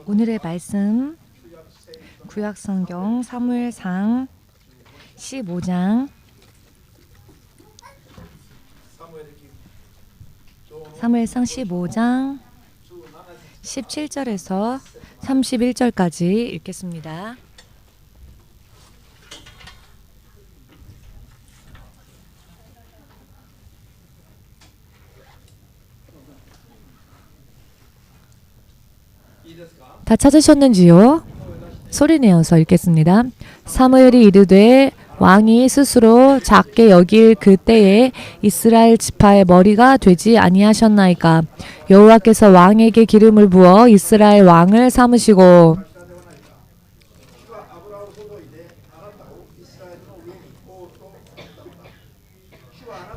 오늘의 말씀 구약성경 사무엘상 15장 17절에서 31절까지 읽겠습니다. 다 찾으셨는지요? 소리내어서 읽겠습니다. 사무엘이 이르되 왕이 스스로 작게 여길 그 때에 이스라엘 지파의 머리가 되지 아니하셨나이까. 여호와께서 왕에게 기름을 부어 이스라엘 왕을 삼으시고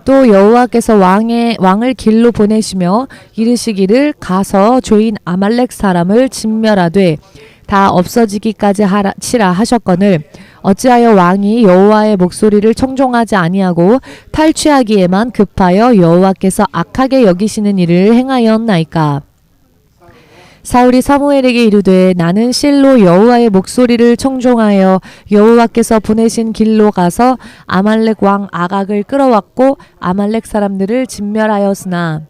또 여호와께서 왕을 길로 보내시며 이르시기를 가서 조인 아말렉 사람을 진멸하되 다 없어지기까지 치라 하셨거늘 어찌하여 왕이 여호와의 목소리를 청종하지 아니하고 탈취하기에만 급하여 여호와께서 악하게 여기시는 일을 행하였나이까. 사울이 사무엘에게 이르되 나는 실로 여호와의 목소리를 청종하여 여호와께서 보내신 길로 가서 아말렉 왕 아각을 끌어왔고 아말렉 사람들을 진멸하였으나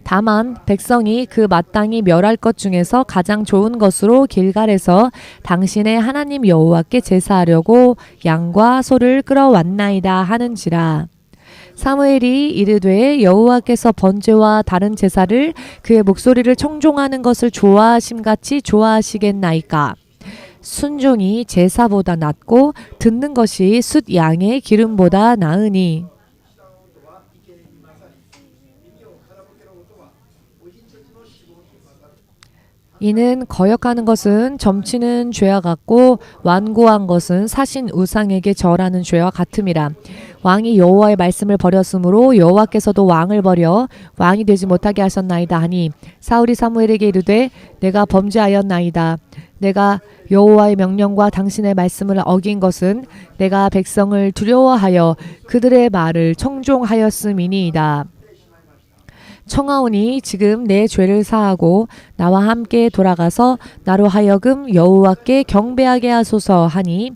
다만 백성이 그 마땅히 멸할 것 중에서 가장 좋은 것으로 길갈에서 당신의 하나님 여호와께 제사하려고 양과 소를 끌어왔나이다 하는지라. 사무엘이 이르되 여호와께서 번제와 다른 제사를 그의 목소리를 청종하는 것을 좋아하심같이 좋아하시겠나이까. 순종이 제사보다 낫고 듣는 것이 숫 양의 기름보다 나으니. 이는 거역하는 것은 점치는 죄와 같고 완고한 것은 사신 우상에게 절하는 죄와 같음이라. 왕이 여호와의 말씀을 버렸으므로 여호와께서도 왕을 버려 왕이 되지 못하게 하셨나이다 하니 사울이 사무엘에게 이르되 내가 범죄하였나이다. 내가 여호와의 명령과 당신의 말씀을 어긴 것은 내가 백성을 두려워하여 그들의 말을 청종하였음이니이다. 청하오니 지금 내 죄를 사하고 나와 함께 돌아가서 나로 하여금 여호와께 경배하게 하소서 하니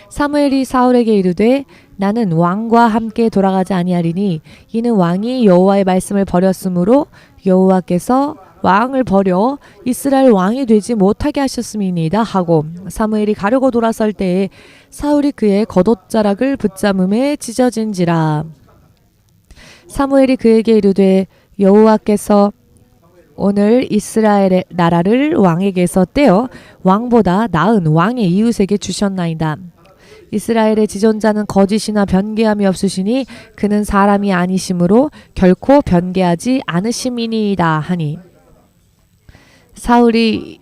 사무엘이 사울에게 이르되 나는 왕과 함께 돌아가지 아니하리니 이는 왕이 여호와의 말씀을 버렸으므로 여호와께서 왕을 버려 이스라엘 왕이 되지 못하게 하셨음이니이다 하고 사무엘이 가려고 돌아설 때에 사울이 그의 겉옷자락을 붙잡음에 찢어진지라. 사무엘이 그에게 이르되 여호와께서 오늘 이스라엘의 나라를 왕에게서 떼어 왕보다 나은 왕의 이웃에게 주셨나이다. 이스라엘의 지존자는 거짓이나 변개함이 없으시니 그는 사람이 아니심으로 결코 변개하지 않으심이니이다 하니 사울이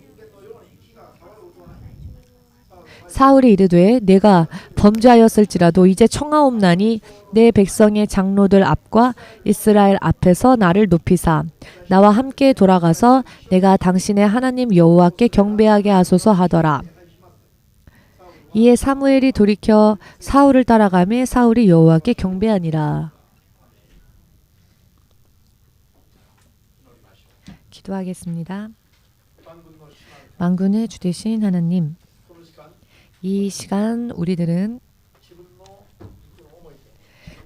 이르되 내가 범죄하였을지라도 이제 청하옵나니 내 백성의 장로들 앞과 이스라엘 앞에서 나를 높이사 나와 함께 돌아가서 내가 당신의 하나님 여호와께 경배하게 하소서 하더라. 이에 사무엘이 돌이켜 사울을 따라가매 사울이 여호와께 경배하니라. 기도하겠습니다. 만군의 주 되신 하나님, 이 시간 우리들은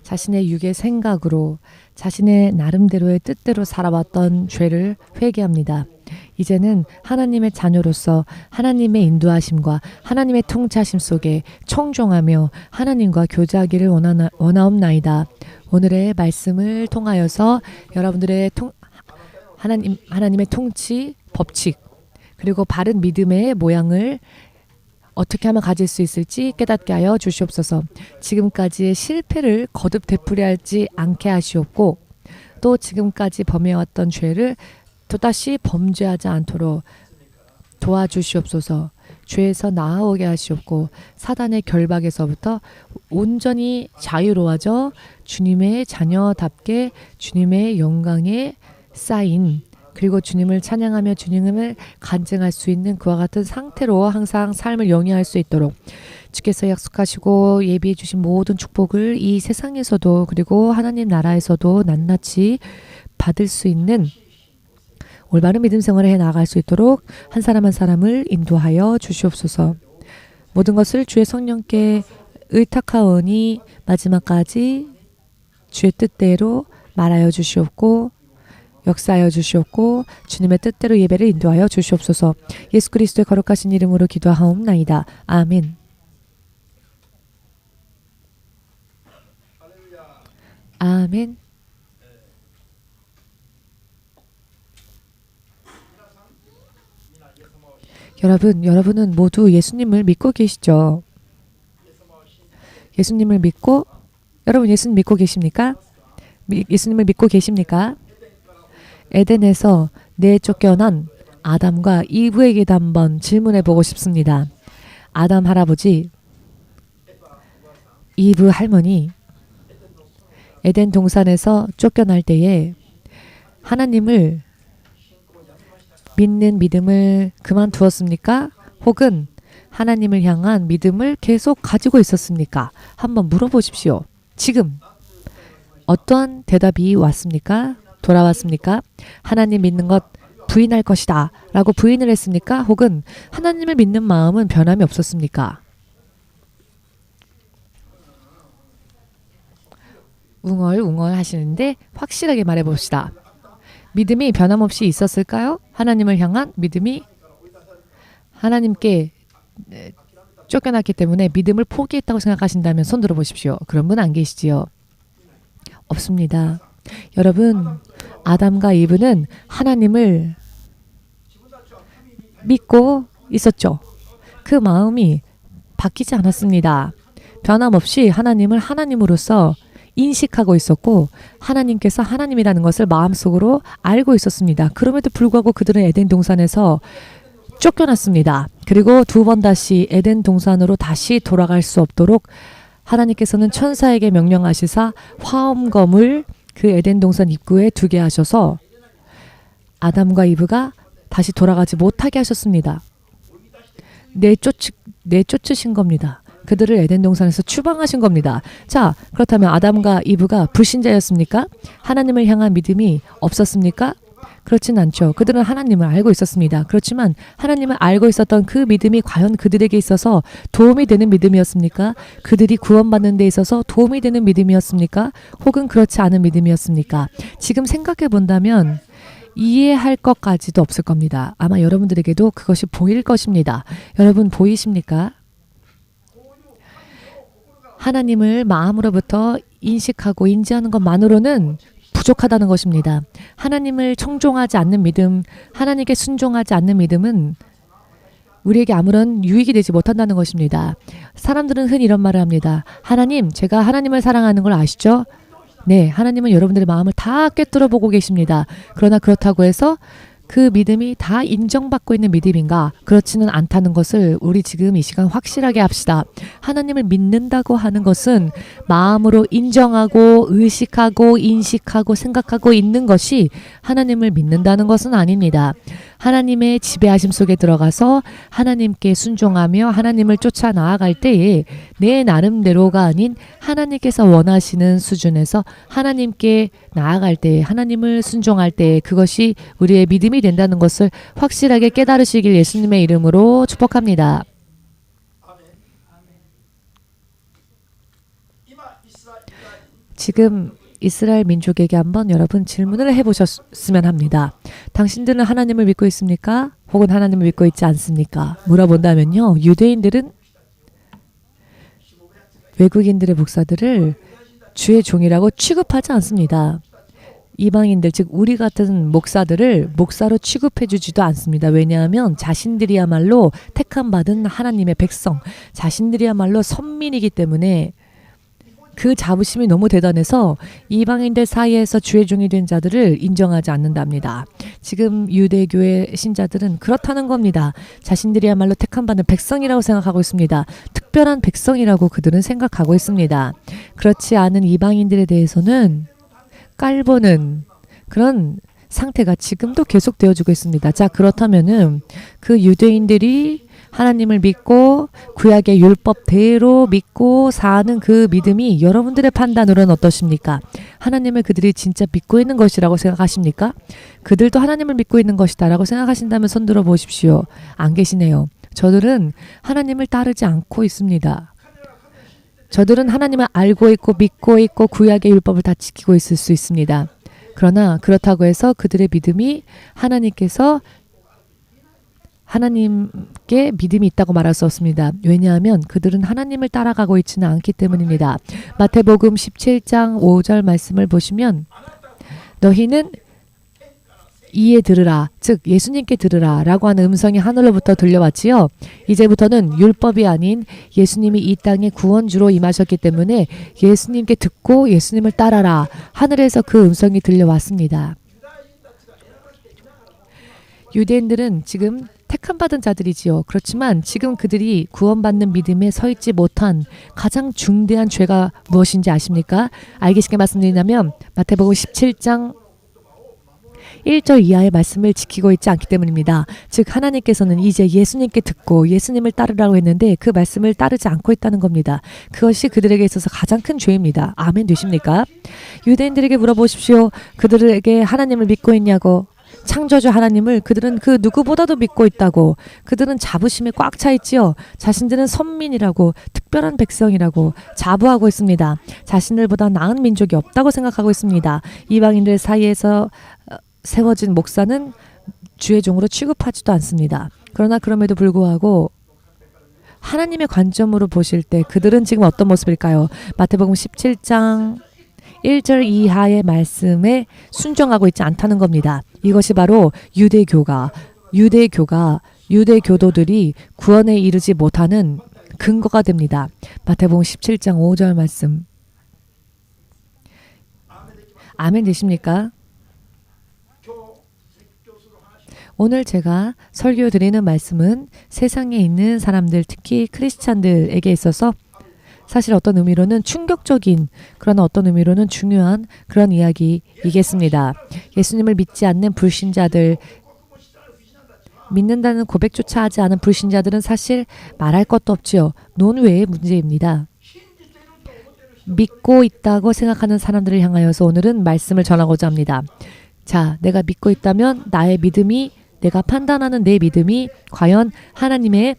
자신의 육의 생각으로 자신의 나름대로의 뜻대로 살아왔던 죄를 회개합니다. 이제는 하나님의 자녀로서 하나님의 인도하심과 하나님의 통치하심 속에 청종하며 하나님과 교제하기를 원하옵나이다. 오늘의 말씀을 통하여서 여러분들의 하나님의 통치, 법칙, 그리고 바른 믿음의 모양을 어떻게 하면 가질 수 있을지 깨닫게 하여 주시옵소서. 지금까지의 실패를 거듭 되풀이하지 않게 하시옵고 또 지금까지 범해왔던 죄를 또다시 범죄하지 않도록 도와주시옵소서. 죄에서 나아오게 하시옵고 사단의 결박에서부터 온전히 자유로워져 주님의 자녀답게 주님의 영광에 쌓인 그리고 주님을 찬양하며 주님을 간증할 수 있는 그와 같은 상태로 항상 삶을 영위할 수 있도록 주께서 약속하시고 예비해 주신 모든 축복을 이 세상에서도 그리고 하나님 나라에서도 낱낱이 받을 수 있는 올바른 믿음 생활을 해 나아갈 수 있도록 한 사람 한 사람을 인도하여 주시옵소서. 모든 것을 주의 성령께 의탁하오니 마지막까지 주의 뜻대로 말하여 주시옵고 역사하여 주시옵고 주님의 뜻대로 예배를 인도하여 주시옵소서. 예수 그리스도의 거룩하신 이름으로 기도하옵나이다. 아멘. 아멘. 여러분은 모두 예수님을 믿고 계시죠? 예수님을 믿고 여러분 예수님 믿고 계십니까? 예수님을 믿고 계십니까? 에덴에서 내쫓겨난 아담과 이브에게도 한번 질문해 보고 싶습니다. 아담 할아버지, 이브 할머니, 에덴 동산에서 쫓겨날 때에 하나님을 믿는 믿음을 그만두었습니까? 혹은 하나님을 향한 믿음을 계속 가지고 있었습니까? 한번 물어보십시오. 지금 어떠한 대답이 왔습니까? 돌아왔습니까? 하나님 믿는 것 부인할 것이다 라고 부인을 했습니까? 혹은 하나님을 믿는 마음은 변함이 없었습니까? 웅얼웅얼 하시는데 확실하게 말해봅시다. 믿음이 변함없이 있었을까요? 하나님을 향한 믿음이 하나님께 쫓겨났기 때문에 믿음을 포기했다고 생각하신다면 손 들어보십시오. 그런 분 안 계시지요? 없습니다. 여러분, 아담과 이브는 하나님을 믿고 있었죠. 그 마음이 바뀌지 않았습니다. 변함없이 하나님을 하나님으로서 인식하고 있었고 하나님께서 하나님이라는 것을 마음속으로 알고 있었습니다. 그럼에도 불구하고 그들은 에덴 동산에서 쫓겨났습니다. 그리고 두 번 다시 에덴 동산으로 다시 돌아갈 수 없도록 하나님께서는 천사에게 명령하시사 화엄검을 그 에덴 동산 입구에 두게 하셔서 아담과 이브가 다시 돌아가지 못하게 하셨습니다. 내쫓으신 겁니다. 그들을 에덴 동산에서 추방하신 겁니다. 자, 그렇다면 아담과 이브가 불신자였습니까? 하나님을 향한 믿음이 없었습니까? 그렇진 않죠. 그들은 하나님을 알고 있었습니다. 그렇지만 하나님을 알고 있었던 그 믿음이 과연 그들에게 있어서 도움이 되는 믿음이었습니까? 그들이 구원받는 데 있어서 도움이 되는 믿음이었습니까? 혹은 그렇지 않은 믿음이었습니까? 지금 생각해 본다면 이해할 것까지도 없을 겁니다. 아마 여러분들에게도 그것이 보일 것입니다. 여러분 보이십니까? 하나님을 마음으로부터 인식하고 인지하는 것만으로는 부족하다는 것입니다. 하나님을 청종하지 않는 믿음, 하나님께 순종하지 않는 믿음은 우리에게 아무런 유익이 되지 못한다는 것입니다. 사람들은 흔히 이런 말을 합니다. 하나님, 제가 하나님을 사랑하는 걸 아시죠? 네, 하나님은 여러분들의 마음을 다 꿰뚫어 보고 계십니다. 그러나 그렇다고 해서 그 믿음이 다 인정받고 있는 믿음인가? 그렇지는 않다는 것을 우리 지금 이 시간 확실하게 합시다. 하나님을 믿는다고 하는 것은 마음으로 인정하고 의식하고 인식하고 생각하고 있는 것이 하나님을 믿는다는 것은 아닙니다. 하나님의 지배하심 속에 들어가서 하나님께 순종하며 하나님을 쫓아 나아갈 때에 내 나름대로가 아닌 하나님께서 원하시는 수준에서 하나님께 나아갈 때, 하나님을 순종할 때 그것이 우리의 믿음이 된다는 것을 확실하게 깨달으시길 예수님의 이름으로 축복합니다. 지금 이스라엘 민족에게 한번 여러분 질문을 해보셨으면 합니다. 당신들은 하나님을 믿고 있습니까? 혹은 하나님을 믿고 있지 않습니까? 물어본다면요. 유대인들은 외국인들의 목사들을 주의 종이라고 취급하지 않습니다. 이방인들, 즉 우리 같은 목사들을 목사로 취급해주지도 않습니다. 왜냐하면 자신들이야말로 택함받은 하나님의 백성, 자신들이야말로 선민이기 때문에 그 자부심이 너무 대단해서 이방인들 사이에서 주의 종이 된 자들을 인정하지 않는답니다. 지금 유대교의 신자들은 그렇다는 겁니다. 자신들이야말로 택함받은 백성이라고 생각하고 있습니다. 특별한 백성이라고 그들은 생각하고 있습니다. 그렇지 않은 이방인들에 대해서는 깔보는 그런 상태가 지금도 계속되어지고 있습니다. 자, 그렇다면은 그 유대인들이 하나님을 믿고 구약의 율법대로 믿고 사는 그 믿음이 여러분들의 판단으로는 어떠십니까? 하나님을 그들이 진짜 믿고 있는 것이라고 생각하십니까? 그들도 하나님을 믿고 있는 것이다 라고 생각하신다면 손 들어 보십시오. 안 계시네요. 저들은 하나님을 따르지 않고 있습니다. 저들은 하나님을 알고 있고 믿고 있고 구약의 율법을 다 지키고 있을 수 있습니다. 그러나 그렇다고 해서 그들의 믿음이 하나님께 믿음이 있다고 말할 수 없습니다. 왜냐하면 그들은 하나님을 따라가고 있지는 않기 때문입니다. 마태복음 17장 5절 말씀을 보시면 너희는 이에 들으라, 즉 예수님께 들으라 라고 하는 음성이 하늘로부터 들려왔지요. 이제부터는 율법이 아닌 예수님이 이 땅에 구원주로 임하셨기 때문에 예수님께 듣고 예수님을 따라라. 하늘에서 그 음성이 들려왔습니다. 유대인들은 지금 택함받은 자들이지요. 그렇지만 지금 그들이 구원받는 믿음에 서 있지 못한 가장 중대한 죄가 무엇인지 아십니까? 알기 쉽게 말씀드리자면 마태복음 17장 1절 이하의 말씀을 지키고 있지 않기 때문입니다. 즉 하나님께서는 이제 예수님께 듣고 예수님을 따르라고 했는데 그 말씀을 따르지 않고 있다는 겁니다. 그것이 그들에게 있어서 가장 큰 죄입니다. 아멘 되십니까? 유대인들에게 물어보십시오. 그들에게 하나님을 믿고 있냐고. 창조주 하나님을 그들은 그 누구보다도 믿고 있다고. 그들은 자부심에 꽉 차 있지요. 자신들은 선민이라고, 특별한 백성이라고 자부하고 있습니다. 자신들보다 나은 민족이 없다고 생각하고 있습니다. 이방인들 사이에서 세워진 목사는 주의 종으로 취급하지도 않습니다. 그러나 그럼에도 불구하고 하나님의 관점으로 보실 때 그들은 지금 어떤 모습일까요? 마태복음 17장 1절 이하의 말씀에 순종하고 있지 않다는 겁니다. 이것이 바로 유대교도들이 구원에 이르지 못하는 근거가 됩니다. 마태복음 17장 5절 말씀. 아멘 되십니까? 오늘 제가 설교 드리는 말씀은 세상에 있는 사람들, 특히 크리스찬들에게 있어서 사실 어떤 의미로는 충격적인, 그러나 어떤 의미로는 중요한 그런 이야기이겠습니다. 예수님을 믿지 않는 불신자들, 믿는다는 고백조차 하지 않은 불신자들은 사실 말할 것도 없지요. 논외의 문제입니다. 믿고 있다고 생각하는 사람들을 향하여서 오늘은 말씀을 전하고자 합니다. 자, 내가 믿고 있다면 나의 믿음이, 내가 판단하는 내 믿음이 과연 하나님의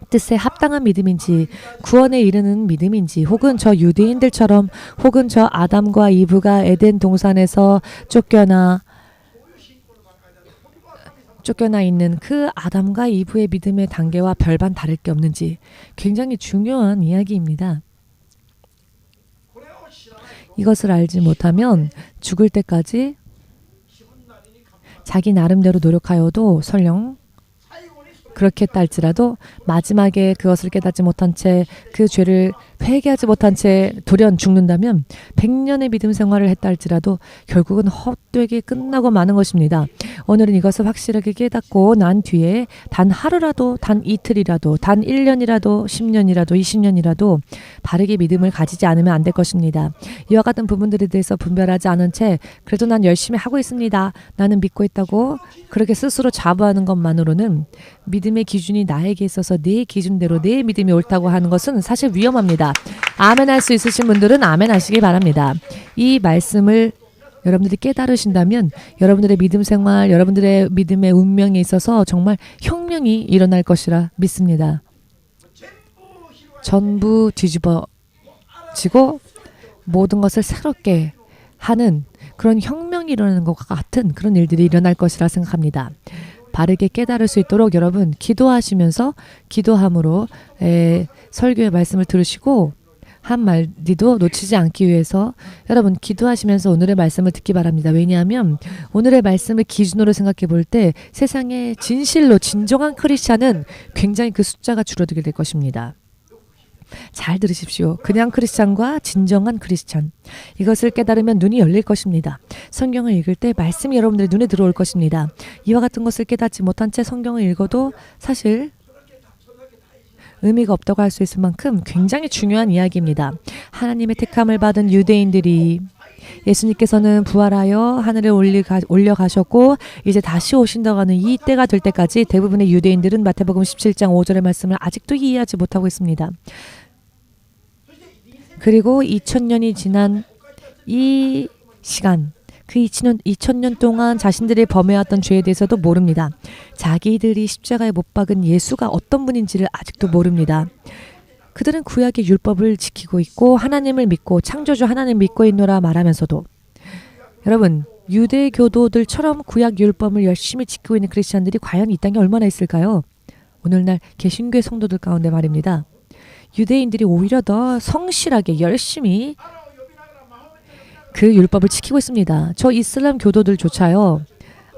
뜻에 합당한 믿음인지, 구원에 이르는 믿음인지, 혹은 저 유대인들처럼, 혹은 저 아담과 이브가 에덴 동산에서 쫓겨나 있는 그 아담과 이브의 믿음의 단계와 별반 다를 게 없는지 굉장히 중요한 이야기입니다. 이것을 알지 못하면 죽을 때까지 자기 나름대로 노력하여도 설령 그렇게 했다 할지라도 마지막에 그것을 깨닫지 못한 채 그 죄를 회개하지 못한 채 돌연 죽는다면 100년의 믿음 생활을 했다 할지라도 결국은 헛되게 끝나고 마는 것입니다. 오늘은 이것을 확실하게 깨닫고 난 뒤에 단 하루라도, 단 이틀이라도, 단 1년이라도, 10년이라도, 20년이라도 바르게 믿음을 가지지 않으면 안 될 것입니다. 이와 같은 부분들에 대해서 분별하지 않은 채 그래도 난 열심히 하고 있습니다. 나는 믿고 있다고 그렇게 스스로 자부하는 것만으로는 믿음의 기준이 나에게 있어서 내 기준대로 내 믿음이 옳다고 하는 것은 사실 위험합니다. 아멘 할 수 있으신 분들은 아멘 하시기 바랍니다. 이 말씀을 여러분들이 깨달으신다면 여러분들의 믿음 생활, 여러분들의 믿음의 운명에 있어서 정말 혁명이 일어날 것이라 믿습니다. 전부 뒤집어지고 모든 것을 새롭게 하는 그런 혁명이 일어나는 것과 같은 그런 일들이 일어날 것이라 생각합니다. 바르게 깨달을 수 있도록 여러분 기도하시면서 기도함으로 설교의 말씀을 들으시고 한 마디도 놓치지 않기 위해서 여러분 기도하시면서 오늘의 말씀을 듣기 바랍니다. 왜냐하면 오늘의 말씀을 기준으로 생각해 볼 때 세상의 진실로 진정한 크리스찬은 굉장히 그 숫자가 줄어들게 될 것입니다. 잘 들으십시오. 그냥 크리스찬과 진정한 크리스찬. 이것을 깨달으면 눈이 열릴 것입니다. 성경을 읽을 때 말씀이 여러분들의 눈에 들어올 것입니다. 이와 같은 것을 깨닫지 못한 채 성경을 읽어도 사실 의미가 없다고 할 수 있을 만큼 굉장히 중요한 이야기입니다. 하나님의 택함을 받은 유대인들이 예수님께서는 부활하여 하늘에 올려가셨고 이제 다시 오신다고 하는 이 때가 될 때까지 대부분의 유대인들은 마태복음 17장 5절의 말씀을 아직도 이해하지 못하고 있습니다. 그리고 2000년이 지난 이 시간, 그 2000년 동안 자신들이 범해왔던 죄에 대해서도 모릅니다. 자기들이 십자가에 못 박은 예수가 어떤 분인지를 아직도 모릅니다. 그들은 구약의 율법을 지키고 있고 하나님을 믿고 창조주 하나님을 믿고 있노라 말하면서도, 여러분, 유대 교도들처럼 구약 율법을 열심히 지키고 있는 크리스찬들이 과연 이 땅에 얼마나 있을까요? 오늘날 개신교의 성도들 가운데 말입니다. 유대인들이 오히려 더 성실하게 열심히 그 율법을 지키고 있습니다. 저 이슬람 교도들조차요,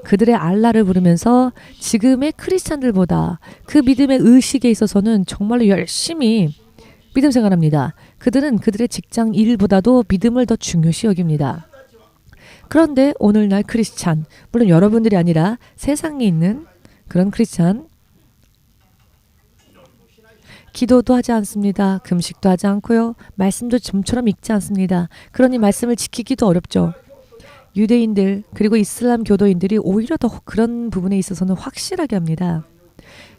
그들의 알라를 부르면서 지금의 크리스찬들보다 그 믿음의 의식에 있어서는 정말로 열심히 믿음 생활합니다. 그들은 그들의 직장 일보다도 믿음을 더 중요시 여깁니다. 그런데 오늘날 크리스찬, 물론 여러분들이 아니라 세상에 있는 그런 크리스찬, 기도도 하지 않습니다. 금식도 하지 않고요. 말씀도 좀처럼 읽지 않습니다. 그러니 말씀을 지키기도 어렵죠. 유대인들 그리고 이슬람 교도인들이 오히려 더 그런 부분에 있어서는 확실하게 합니다.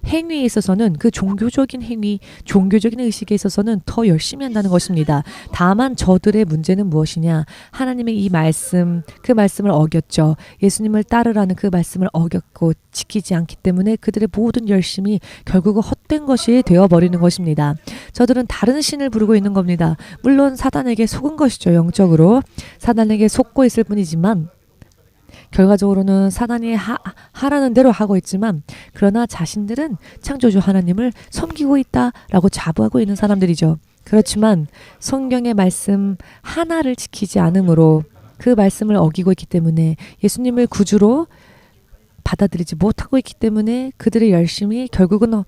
행위에 있어서는 그 종교적인 행위, 종교적인 의식에 있어서는 더 열심히 한다는 것입니다. 다만 저들의 문제는 무엇이냐? 하나님의 이 말씀, 그 말씀을 어겼죠. 예수님을 따르라는 그 말씀을 어겼고 지키지 않기 때문에 그들의 모든 열심이 결국은 헛된 것이 되어버리는 것입니다. 저들은 다른 신을 부르고 있는 겁니다. 물론 사단에게 속은 것이죠. 영적으로 사단에게 속고 있을 뿐이지만 결과적으로는 사단이 하라는 대로 하고 있지만, 그러나 자신들은 창조주 하나님을 섬기고 있다라고 자부하고 있는 사람들이죠. 그렇지만 성경의 말씀 하나를 지키지 않으므로 그 말씀을 어기고 있기 때문에 예수님을 구주로 받아들이지 못하고 있기 때문에 그들의 열심이 결국은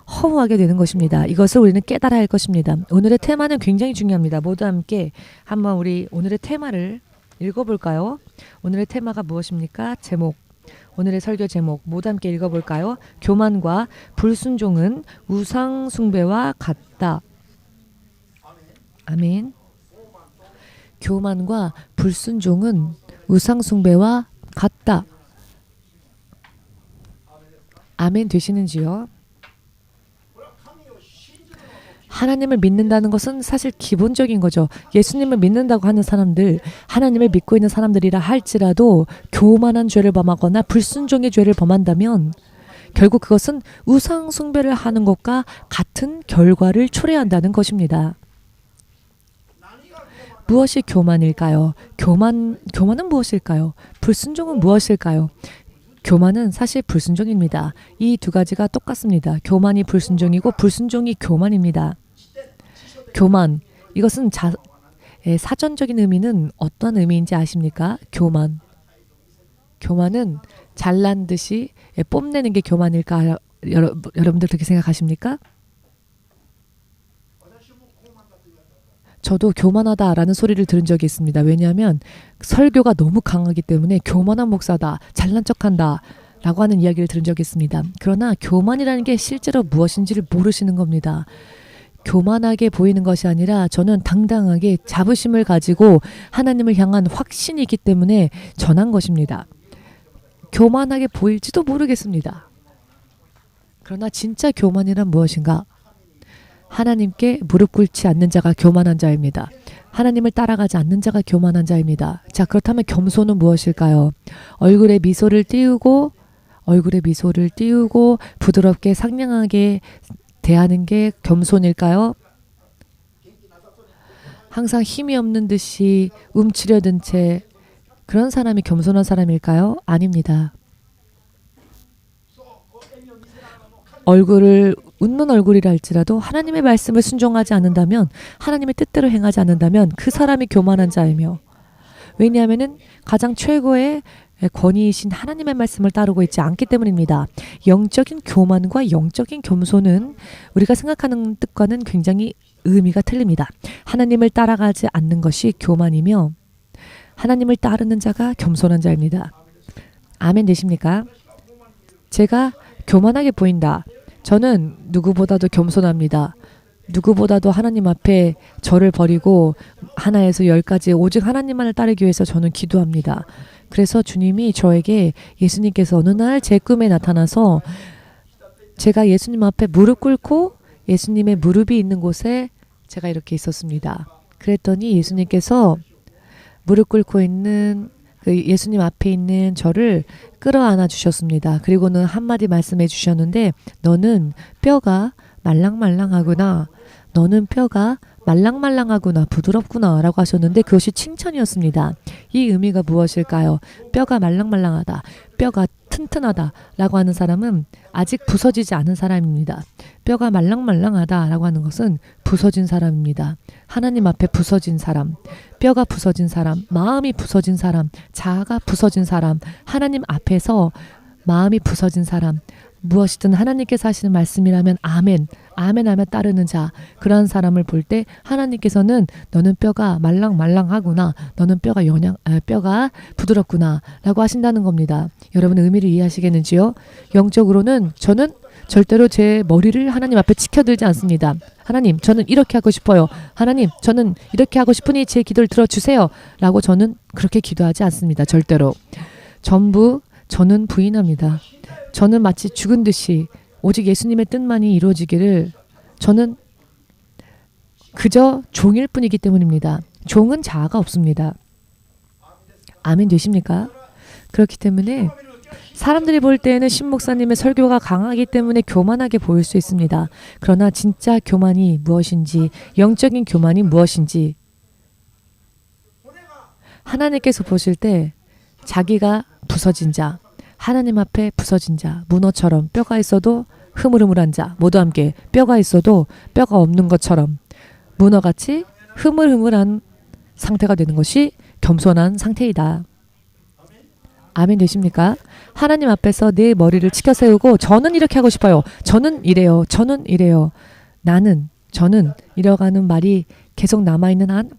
허무하게 되는 것입니다. 이것을 우리는 깨달아야 할 것입니다. 오늘의 테마는 굉장히 중요합니다. 모두 함께 한번 우리 오늘의 테마를 읽어볼까요? 오늘의 테마가 무엇입니까? 제목, 오늘의 설교 제목 모두 함께 읽어볼까요? 교만과 불순종은 우상 숭배와 같다. 아멘. 교만과 불순종은 우상 숭배와 같다. 아멘 되시는지요? 하나님을 믿는다는 것은 사실 기본적인 거죠. 예수님을 믿는다고 하는 사람들, 하나님을 믿고 있는 사람들이라 할지라도 교만한 죄를 범하거나 불순종의 죄를 범한다면 결국 그것은 우상 숭배를 하는 것과 같은 결과를 초래한다는 것입니다. 무엇이 교만일까요? 교만은 무엇일까요? 불순종은 무엇일까요? 교만은 사실 불순종입니다. 이 두 가지가 똑같습니다. 교만이 불순종이고 불순종이 교만입니다. 교만, 이것은 사전적인 의미는 어떤 의미인지 아십니까? 교만은 잘난 듯이 뽐내는 게 교만일까? 여러분들 그렇게 생각하십니까? 저도 교만하다라는 소리를 들은 적이 있습니다. 왜냐하면 설교가 너무 강하기 때문에 교만한 목사다, 잘난 척한다 라고 하는 이야기를 들은 적이 있습니다. 그러나 교만이라는 게 실제로 무엇인지를 모르시는 겁니다. 교만하게 보이는 것이 아니라 저는 당당하게 자부심을 가지고 하나님을 향한 확신이 있기 때문에 전한 것입니다. 교만하게 보일지도 모르겠습니다. 그러나 진짜 교만이란 무엇인가? 하나님께 무릎 꿇지 않는 자가 교만한 자입니다. 하나님을 따라가지 않는 자가 교만한 자입니다. 자, 그렇다면 겸손은 무엇일까요? 얼굴에 미소를 띄우고 부드럽게 상냥하게 대하는 게 겸손일까요? 항상 힘이 없는 듯이 움츠려든 채 그런 사람이 겸손한 사람일까요? 아닙니다. 웃는 얼굴이라 할지라도 하나님의 말씀을 순종하지 않는다면, 하나님의 뜻대로 행하지 않는다면 그 사람이 교만한 자이며, 왜냐하면 가장 최고의 권위이신 하나님의 말씀을 따르고 있지 않기 때문입니다. 영적인 교만과 영적인 겸손은 우리가 생각하는 뜻과는 굉장히 의미가 틀립니다. 하나님을 따라가지 않는 것이 교만이며 하나님을 따르는 자가 겸손한 자입니다. 아멘 되십니까? 제가 교만하게 보인다. 저는 누구보다도 겸손합니다. 누구보다도 하나님 앞에 저를 버리고 하나에서 10까지 오직 하나님만을 따르기 위해서 저는 기도합니다. 그래서 주님이 저에게 예수님께서 어느 날 제 꿈에 나타나서 제가 예수님 앞에 무릎 꿇고 예수님의 무릎이 있는 곳에 제가 이렇게 있었습니다. 그랬더니 예수님께서 무릎 꿇고 있는 그 예수님 앞에 있는 저를 끌어안아 주셨습니다. 그리고는 한마디 말씀해 주셨는데 너는 뼈가 말랑말랑하구나. 너는 뼈가 말랑말랑하구나. 부드럽구나. 라고 하셨는데 그것이 칭찬이었습니다. 이 의미가 무엇일까요? 뼈가 말랑말랑하다. 뼈가 튼튼하다. 라고 하는 사람은 아직 부서지지 않은 사람입니다. 뼈가 말랑말랑하다. 라고 하는 것은 부서진 사람입니다. 하나님 앞에 부서진 사람, 뼈가 부서진 사람, 마음이 부서진 사람, 자아가 부서진 사람, 하나님 앞에서 마음이 부서진 사람, 무엇이든 하나님께서 하시는 말씀이라면 아멘, 아멘 하며 따르는 자, 그러한 사람을 볼 때 하나님께서는 너는 뼈가 말랑말랑하구나, 너는 뼈가 부드럽구나 라고 하신다는 겁니다. 여러분 의미를 이해하시겠는지요? 영적으로는 저는 절대로 제 머리를 하나님 앞에 치켜들지 않습니다. 하나님 저는 이렇게 하고 싶어요. 하나님 저는 이렇게 하고 싶으니 제 기도를 들어주세요 라고 저는 그렇게 기도하지 않습니다. 절대로. 전부 저는 부인합니다. 저는 마치 죽은 듯이 오직 예수님의 뜻만이 이루어지기를 저는 그저 종일 뿐이기 때문입니다. 종은 자아가 없습니다. 아멘 되십니까? 그렇기 때문에 사람들이 볼 때에는 신 목사님의 설교가 강하기 때문에 교만하게 보일 수 있습니다. 그러나 진짜 교만이 무엇인지, 영적인 교만이 무엇인지 하나님께서 보실 때 자기가 부서진 자, 하나님 앞에 부서진 자, 문어처럼 뼈가 있어도 흐물흐물한 자, 모두 함께 뼈가 있어도 뼈가 없는 것처럼 문어같이 흐물흐물한 상태가 되는 것이 겸손한 상태이다. 아멘 되십니까? 하나님 앞에서 내 머리를 치켜 세우고 저는 이렇게 하고 싶어요. 저는 이래요. 저는 이래요. 나는, 저는 이러가는 말이 계속 남아있는 한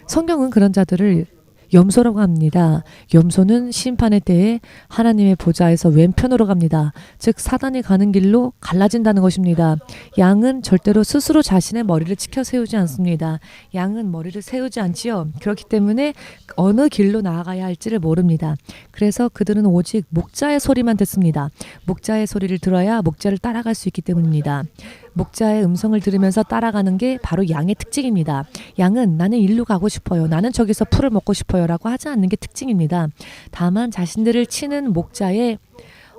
성경은 그런 자들을 염소라고 합니다. 염소는 심판의 때에 하나님의 보좌에서 왼편으로 갑니다. 즉 사단이 가는 길로 갈라진다는 것입니다. 양은 절대로 스스로 자신의 머리를 치켜 세우지 않습니다. 양은 머리를 세우지 않지요. 그렇기 때문에 어느 길로 나아가야 할지를 모릅니다. 그래서 그들은 오직 목자의 소리만 듣습니다. 목자의 소리를 들어야 목자를 따라갈 수 있기 때문입니다. 목자의 음성을 들으면서 따라가는 게 바로 양의 특징입니다. 양은 나는 일로 가고 싶어요. 나는 저기서 풀을 먹고 싶어요. 라고 하지 않는 게 특징입니다. 다만 자신들을 치는 목자의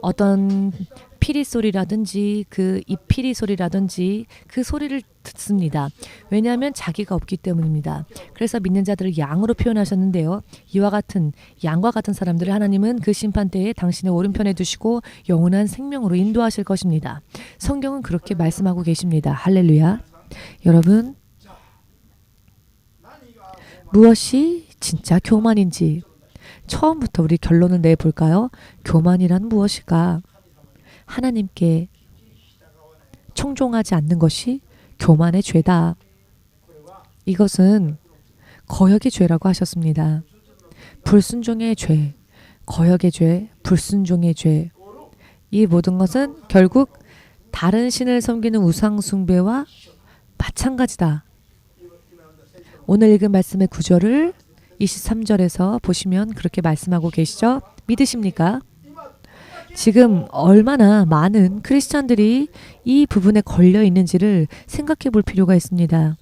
어떤 피리 소리라든지 그 잎피리 소리라든지 그 소리를 듣습니다. 왜냐하면 자기가 없기 때문입니다. 그래서 믿는 자들을 양으로 표현하셨는데요. 이와 같은 양과 같은 사람들을 하나님은 그 심판 때에 당신의 오른편에 두시고 영원한 생명으로 인도하실 것입니다. 성경은 그렇게 말씀하고 계십니다. 할렐루야. 여러분 무엇이 진짜 교만인지 처음부터 우리 결론을 내볼까요? 교만이란 무엇일까? 하나님께 청종하지 않는 것이 교만의 죄다. 이것은 거역의 죄라고 하셨습니다. 불순종의 죄, 거역의 죄, 불순종의 죄. 이 모든 것은 결국 다른 신을 섬기는 우상 숭배와 마찬가지다. 오늘 읽은 말씀의 구절을 23절에서 보시면 그렇게 말씀하고 계시죠? 믿으십니까? 지금 얼마나 많은 크리스찬들이 이 부분에 걸려 있는지를 생각해 볼 필요가 있습니다.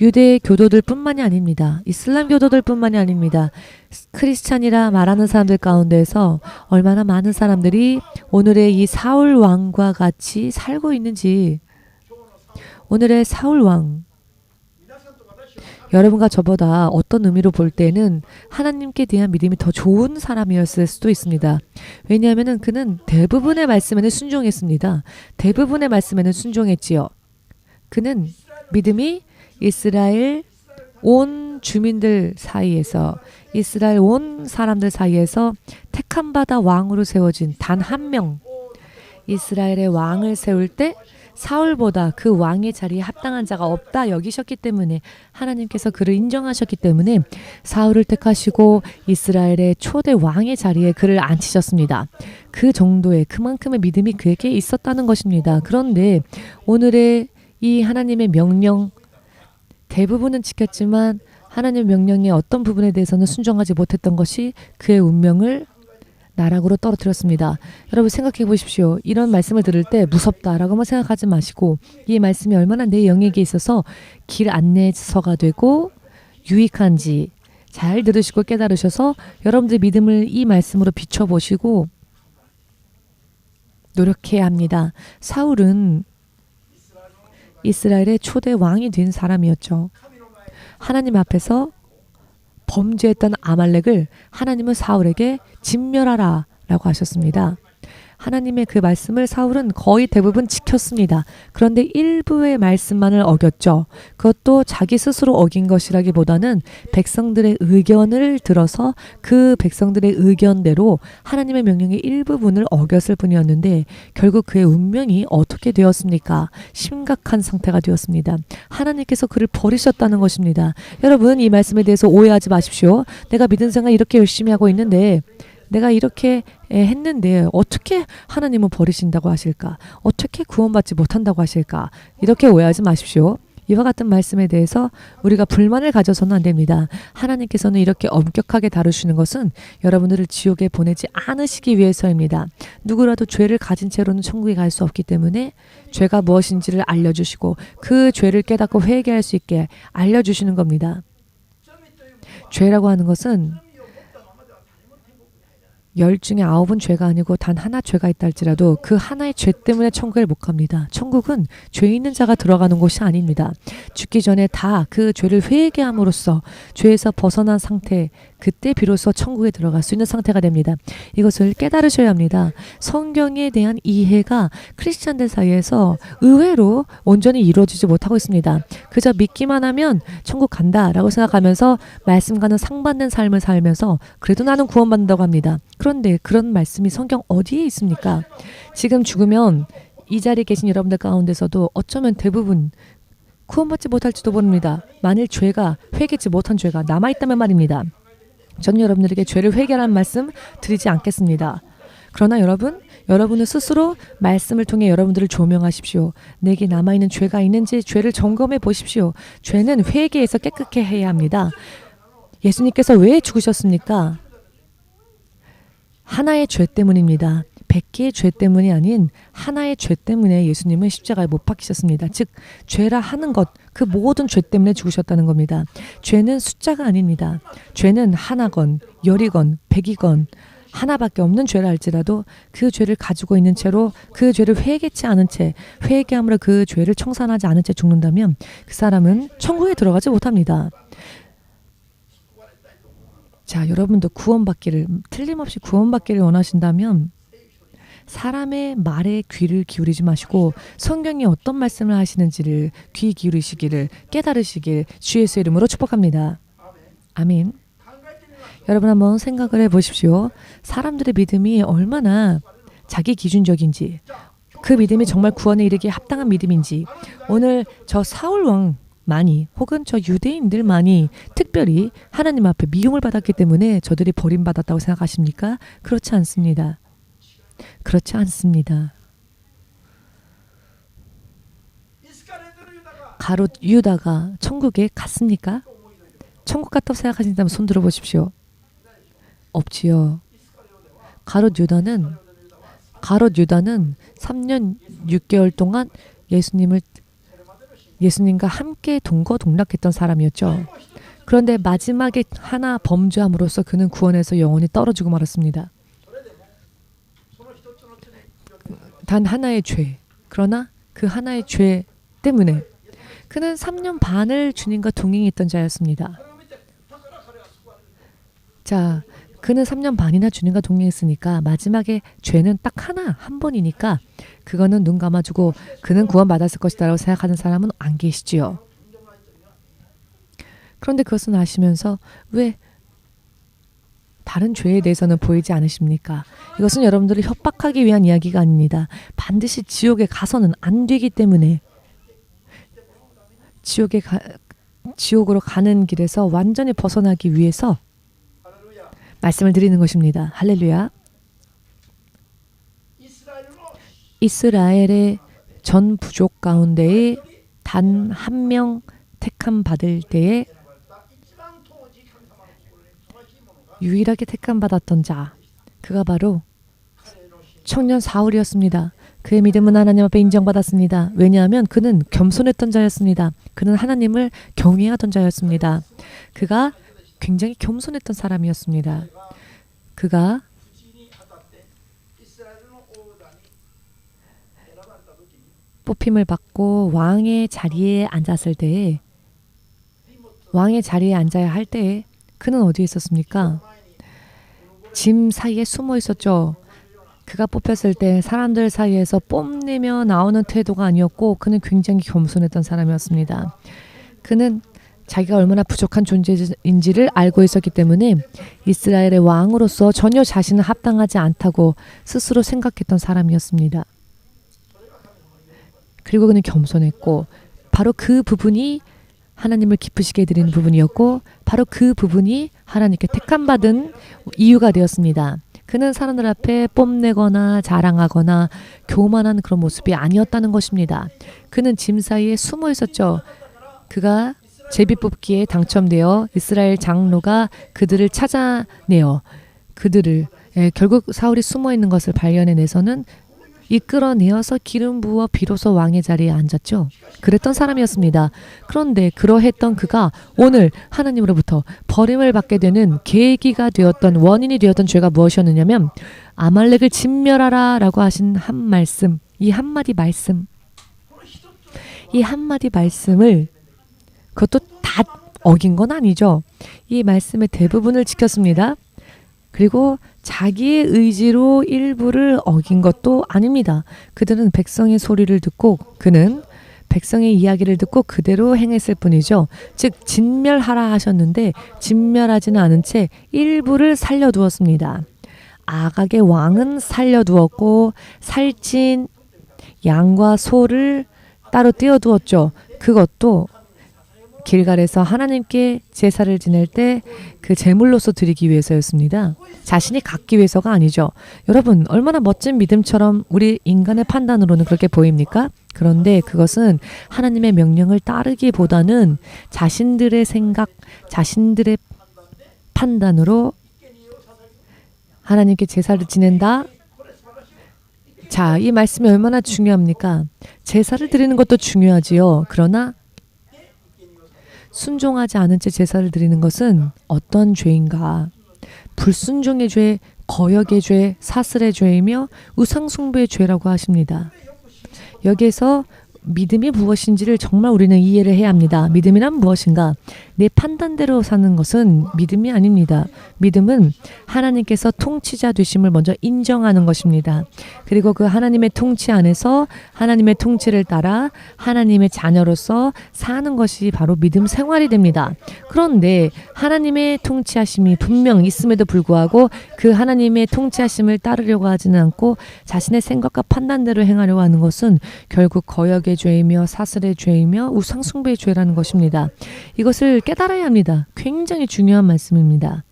유대 교도들 뿐만이 아닙니다. 이슬람 교도들 뿐만이 아닙니다. 크리스찬이라 말하는 사람들 가운데서 얼마나 많은 사람들이 오늘의 이 사울 왕과 같이 살고 있는지. 오늘의 사울 왕, 여러분과 저보다 어떤 의미로 볼 때는 하나님께 대한 믿음이 더 좋은 사람이었을 수도 있습니다. 왜냐하면 그는 대부분의 말씀에는 순종했습니다. 대부분의 말씀에는 순종했지요. 그는 믿음이 이스라엘 온 주민들 사이에서, 이스라엘 온 사람들 사이에서 택함받아 왕으로 세워진 단 한 명, 이스라엘의 왕을 세울 때 사울보다 그 왕의 자리에 합당한 자가 없다 여기셨기 때문에 하나님께서 그를 인정하셨기 때문에 사울을 택하시고 이스라엘의 초대 왕의 자리에 그를 앉히셨습니다. 그 정도의 그만큼의 믿음이 그에게 있었다는 것입니다. 그런데 오늘의 이 하나님의 명령 대부분은 지켰지만 하나님의 명령의 어떤 부분에 대해서는 순종하지 못했던 것이 그의 운명을 나락으로 떨어뜨렸습니다. 여러분 생각해 보십시오. 이런 말씀을 들을 때 무섭다라고만 생각하지 마시고 이 말씀이 얼마나 내 영역에 있어서 길 안내서가 되고 유익한지 잘 들으시고 깨달으셔서 여러분들의 믿음을 이 말씀으로 비춰보시고 노력해야 합니다. 사울은 이스라엘의 초대 왕이 된 사람이었죠. 하나님 앞에서 범죄했던 아말렉을 하나님은 사울에게 진멸하라 라고 하셨습니다. 하나님의 그 말씀을 사울은 거의 대부분 지켰습니다. 그런데 일부의 말씀만을 어겼죠. 그것도 자기 스스로 어긴 것이라기보다는 백성들의 의견을 들어서 그 백성들의 의견대로 하나님의 명령의 일부분을 어겼을 뿐이었는데 결국 그의 운명이 어떻게 되었습니까? 심각한 상태가 되었습니다. 하나님께서 그를 버리셨다는 것입니다. 여러분 이 말씀에 대해서 오해하지 마십시오. 내가 믿음 생활 이렇게 열심히 하고 있는데 내가 이렇게 했는데 어떻게 하나님은 버리신다고 하실까? 어떻게 구원받지 못한다고 하실까? 이렇게 오해하지 마십시오. 이와 같은 말씀에 대해서 우리가 불만을 가져서는 안 됩니다. 하나님께서는 이렇게 엄격하게 다루시는 것은 여러분들을 지옥에 보내지 않으시기 위해서입니다. 누구라도 죄를 가진 채로는 천국에 갈 수 없기 때문에 죄가 무엇인지를 알려주시고 그 죄를 깨닫고 회개할 수 있게 알려주시는 겁니다. 죄라고 하는 것은 10 중에 9은 죄가 아니고 단 하나 죄가 있다 할지라도 그 하나의 죄 때문에 천국에 못 갑니다. 천국은 죄 있는 자가 들어가는 곳이 아닙니다. 죽기 전에 다 그 죄를 회개함으로써 죄에서 벗어난 상태, 그때 비로소 천국에 들어갈 수 있는 상태가 됩니다. 이것을 깨달으셔야 합니다. 성경에 대한 이해가 크리스찬들 사이에서 의외로 온전히 이루어지지 못하고 있습니다. 그저 믿기만 하면 천국 간다라고 생각하면서 말씀과는 상반된 삶을 살면서 그래도 나는 구원받는다고 합니다. 그런데 그런 말씀이 성경 어디에 있습니까? 지금 죽으면 이 자리에 계신 여러분들 가운데서도 어쩌면 대부분 구원받지 못할지도 모릅니다. 만일 죄가 회개치 못한 죄가 남아있다면 말입니다. 저는 여러분들에게 죄를 회개하라는 말씀 드리지 않겠습니다. 그러나 여러분은 스스로 말씀을 통해 여러분들을 조명하십시오. 내게 남아있는 죄가 있는지 죄를 점검해 보십시오. 죄는 회개해서 깨끗게 해야 합니다. 예수님께서 왜 죽으셨습니까? 하나의 죄 때문입니다. 100개의 죄 때문이 아닌 하나의 죄 때문에 예수님은 십자가에 못 박히셨습니다. 즉 죄라 하는 것, 그 모든 죄 때문에 죽으셨다는 겁니다. 죄는 숫자가 아닙니다. 죄는 하나건, 열이건, 100이건 하나밖에 없는 죄라 할지라도 그 죄를 가지고 있는 채로 그 죄를 회개치 않은 채, 회개함으로 그 죄를 청산하지 않은 채 죽는다면 그 사람은 천국에 들어가지 못합니다. 자, 여러분도 구원받기를, 틀림없이 구원받기를 원하신다면 사람의 말에 귀를 기울이지 마시고 성경이 어떤 말씀을 하시는지를 귀 기울이시기를 깨달으시길 주 예수의 이름으로 축복합니다. 아멘. 여러분 한번 생각을 해보십시오. 사람들의 믿음이 얼마나 자기 기준적인지, 그 믿음이 정말 구원에 이르기에 합당한 믿음인지. 오늘 저 사울 왕만이 혹은 저 유대인들만이 특별히 하나님 앞에 미움을 받았기 때문에 저들이 버림받았다고 생각하십니까? 그렇지 않습니다. 그렇지 않습니다. 가롯 유다가 천국에 갔습니까? 천국 갔다고 생각하신다면 손 들어보십시오. 없지요. 가롯 유다는 3년 6개월 동안 예수님과 함께 동거동락했던 사람이었죠. 그런데 마지막에 하나 범죄함으로써 그는 구원에서 영원히 떨어지고 말았습니다. 단 하나의 죄. 그러나 그 하나의 죄 때문에 그는 3년 반을 주님과 동행했던 자였습니다. 자, 그는 3년 반이나 주님과 동행했으니까 마지막에 죄는 딱 한 번이니까 그거는 눈 감아주고 그는 구원받았을 것이다 라고 생각하는 사람은 안 계시지요. 그런데 그것은 아시면서 왜 다른 죄에 대해서는 보이지 않으십니까? 이것은 여러분들을 협박하기 위한 이야기가 아닙니다. 반드시 지옥에 가서는 안 되기 때문에 지옥으로 가는 길에서 완전히 벗어나기 위해서 말씀을 드리는 것입니다. 할렐루야. 이스라엘의 전 부족 가운데에 단 한 명 택함 받을 때에 유일하게 택함 받았던 자, 그가 바로 청년 사울이었습니다. 그의 믿음은 하나님 앞에 인정받았습니다. 왜냐하면 그는 겸손했던 자였습니다. 그는 하나님을 경외하던 자였습니다. 그가 굉장히 겸손했던 사람이었습니다. 그가 뽑힘을 받고 왕의 자리에 앉았을 때에, 왕의 자리에 앉아야 할 때에 그는 어디에 있었습니까? 짐 사이에 숨어 있었죠. 그가 뽑혔을 때 사람들 사이에서 뽐내며 나오는 태도가 아니었고 그는 굉장히 겸손했던 사람이었습니다. 그는 자기가 얼마나 부족한 존재인지를 알고 있었기 때문에 이스라엘의 왕으로서 전혀 자신은 합당하지 않다고 스스로 생각했던 사람이었습니다. 그리고 그는 겸손했고 바로 그 부분이 하나님을 기쁘시게 드리는 부분이었고 바로 그 부분이 하나님께 택함받은 이유가 되었습니다. 그는 사람들 앞에 뽐내거나 자랑하거나 교만한 그런 모습이 아니었다는 것입니다. 그는 짐 사이에 숨어 있었죠. 그가 제비뽑기에 당첨되어 이스라엘 장로가 그들을 찾아내어 그들을 결국 사울이 숨어 있는 것을 발견해내서는 이끌어내어서 기름 부어 비로소 왕의 자리에 앉았죠. 그랬던 사람이었습니다. 그런데 그러했던 그가 오늘 하나님으로부터 버림을 받게 되는 계기가 되었던 원인이 되었던 죄가 무엇이었느냐면 아말렉을 진멸하라 라고 하신 한 말씀, 이 한마디 말씀을 그것도 다 어긴 건 아니죠. 이 말씀의 대부분을 지켰습니다. 그리고 자기의 의지로 일부를 어긴 것도 아닙니다. 그들은 백성의 소리를 듣고 그는 백성의 이야기를 듣고 그대로 행했을 뿐이죠. 즉 진멸하라 하셨는데 진멸하지는 않은 채 일부를 살려두었습니다. 아각의 왕은 살려두었고 살찐 양과 소를 따로 떼어두었죠. 그것도 길갈에서 하나님께 제사를 지낼 때 그 제물로서 드리기 위해서였습니다. 자신이 갖기 위해서가 아니죠. 여러분 얼마나 멋진 믿음처럼 우리 인간의 판단으로는 그렇게 보입니까? 그런데 그것은 하나님의 명령을 따르기보다는 자신들의 생각, 자신들의 판단으로 하나님께 제사를 지낸다. 자, 이 말씀이 얼마나 중요합니까? 제사를 드리는 것도 중요하지요. 그러나 순종하지 않은 채 제사를 드리는 것은 어떤 죄인가? 불순종의 죄, 거역의 죄, 사슬의 죄이며 우상숭배의 죄라고 하십니다. 여기에서 믿음이 무엇인지를 정말 우리는 이해를 해야 합니다. 믿음이란 무엇인가? 내 판단대로 사는 것은 믿음이 아닙니다. 믿음은 하나님께서 통치자 되심을 먼저 인정하는 것입니다. 그리고 그 하나님의 통치 안에서 하나님의 통치를 따라 하나님의 자녀로서 사는 것이 바로 믿음 생활이 됩니다. 그런데 하나님의 통치하심이 분명 있음에도 불구하고 그 하나님의 통치하심을 따르려고 하지는 않고 자신의 생각과 판단대로 행하려고 하는 것은 결국 거역의 죄이며 사슬의 죄이며 우상숭배의 죄라는 것입니다. 이것을 깨달아야 합니다. 굉장히 중요한 말씀입니다.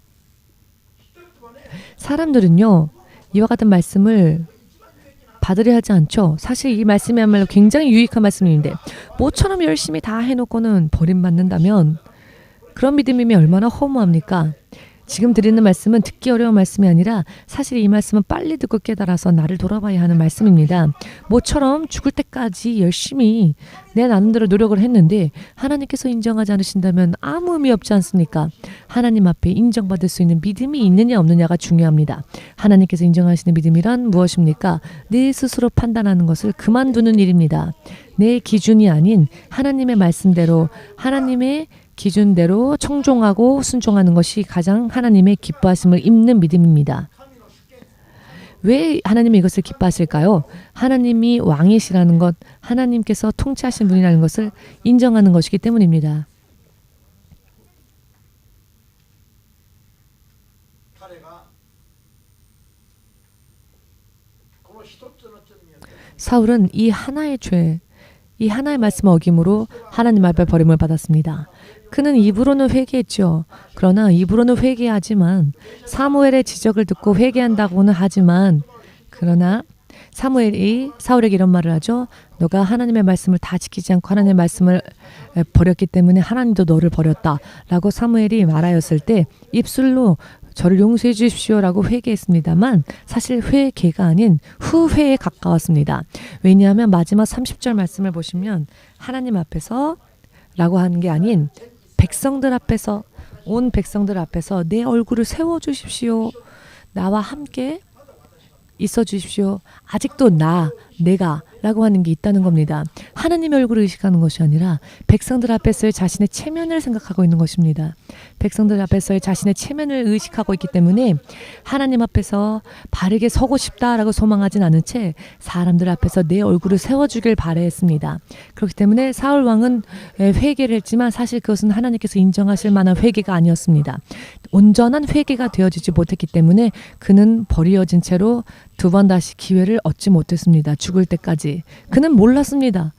사람들은요, 이와 같은 말씀을 받으려 하지 않죠. 사실 이 말씀이야말로 굉장히 유익한 말씀인데 모처럼 열심히 다 해놓고는 버림받는다면 그런 믿음이면 얼마나 허무합니까? 지금 드리는 말씀은 듣기 어려운 말씀이 아니라 사실 이 말씀은 빨리 듣고 깨달아서 나를 돌아봐야 하는 말씀입니다. 모처럼 죽을 때까지 열심히 내 나름대로 노력을 했는데 하나님께서 인정하지 않으신다면 아무 의미 없지 않습니까? 하나님 앞에 인정받을 수 있는 믿음이 있느냐 없느냐가 중요합니다. 하나님께서 인정하시는 믿음이란 무엇입니까? 내 스스로 판단하는 것을 그만두는 일입니다. 내 기준이 아닌 하나님의 말씀대로 하나님의 기준대로 청종하고 순종하는 것이 가장 하나님의 기뻐하심을 입는 믿음입니다. 왜 하나님이 이것을 기뻐하실까요? 하나님이 왕이시라는 것, 하나님께서 통치하신 분이라는 것을 인정하는 것이기 때문입니다. 사울은 이 하나의 죄, 이 하나의 말씀을 어김으로 하나님 앞에 버림을 받았습니다. 그는 입으로는 회개했죠. 그러나 입으로는 회개하지만 사무엘의 지적을 듣고 회개한다고는 하지만 그러나 사무엘이 사울에게 이런 말을 하죠. 너가 하나님의 말씀을 다 지키지 않고 하나님의 말씀을 버렸기 때문에 하나님도 너를 버렸다 라고 사무엘이 말하였을 때 입술로 저를 용서해 주십시오라고 회개했습니다만 사실 회개가 아닌 후회에 가까웠습니다. 왜냐하면 마지막 30절 말씀을 보시면 하나님 앞에서 라고 하는 게 아닌 백성들 앞에서 온 백성들 앞에서 내 얼굴을 세워주십시오. 나와 함께 있어 주십시오. 아직도 내가 라고 하는 게 있다는 겁니다. 하나님의 얼굴을 의식하는 것이 아니라 백성들 앞에서의 자신의 체면을 생각하고 있는 것입니다. 백성들 앞에서의 자신의 체면을 의식하고 있기 때문에 하나님 앞에서 바르게 서고 싶다라고 소망하진 않은 채 사람들 앞에서 내 얼굴을 세워주길 바라했습니다. 그렇기 때문에 사울 왕은 회개를 했지만 사실 그것은 하나님께서 인정하실 만한 회개가 아니었습니다. 온전한 회개가 되어지지 못했기 때문에 그는 버려진 채로 두 번 다시 기회를 얻지 못했습니다. 죽을 때까지. 그는 몰랐습니다.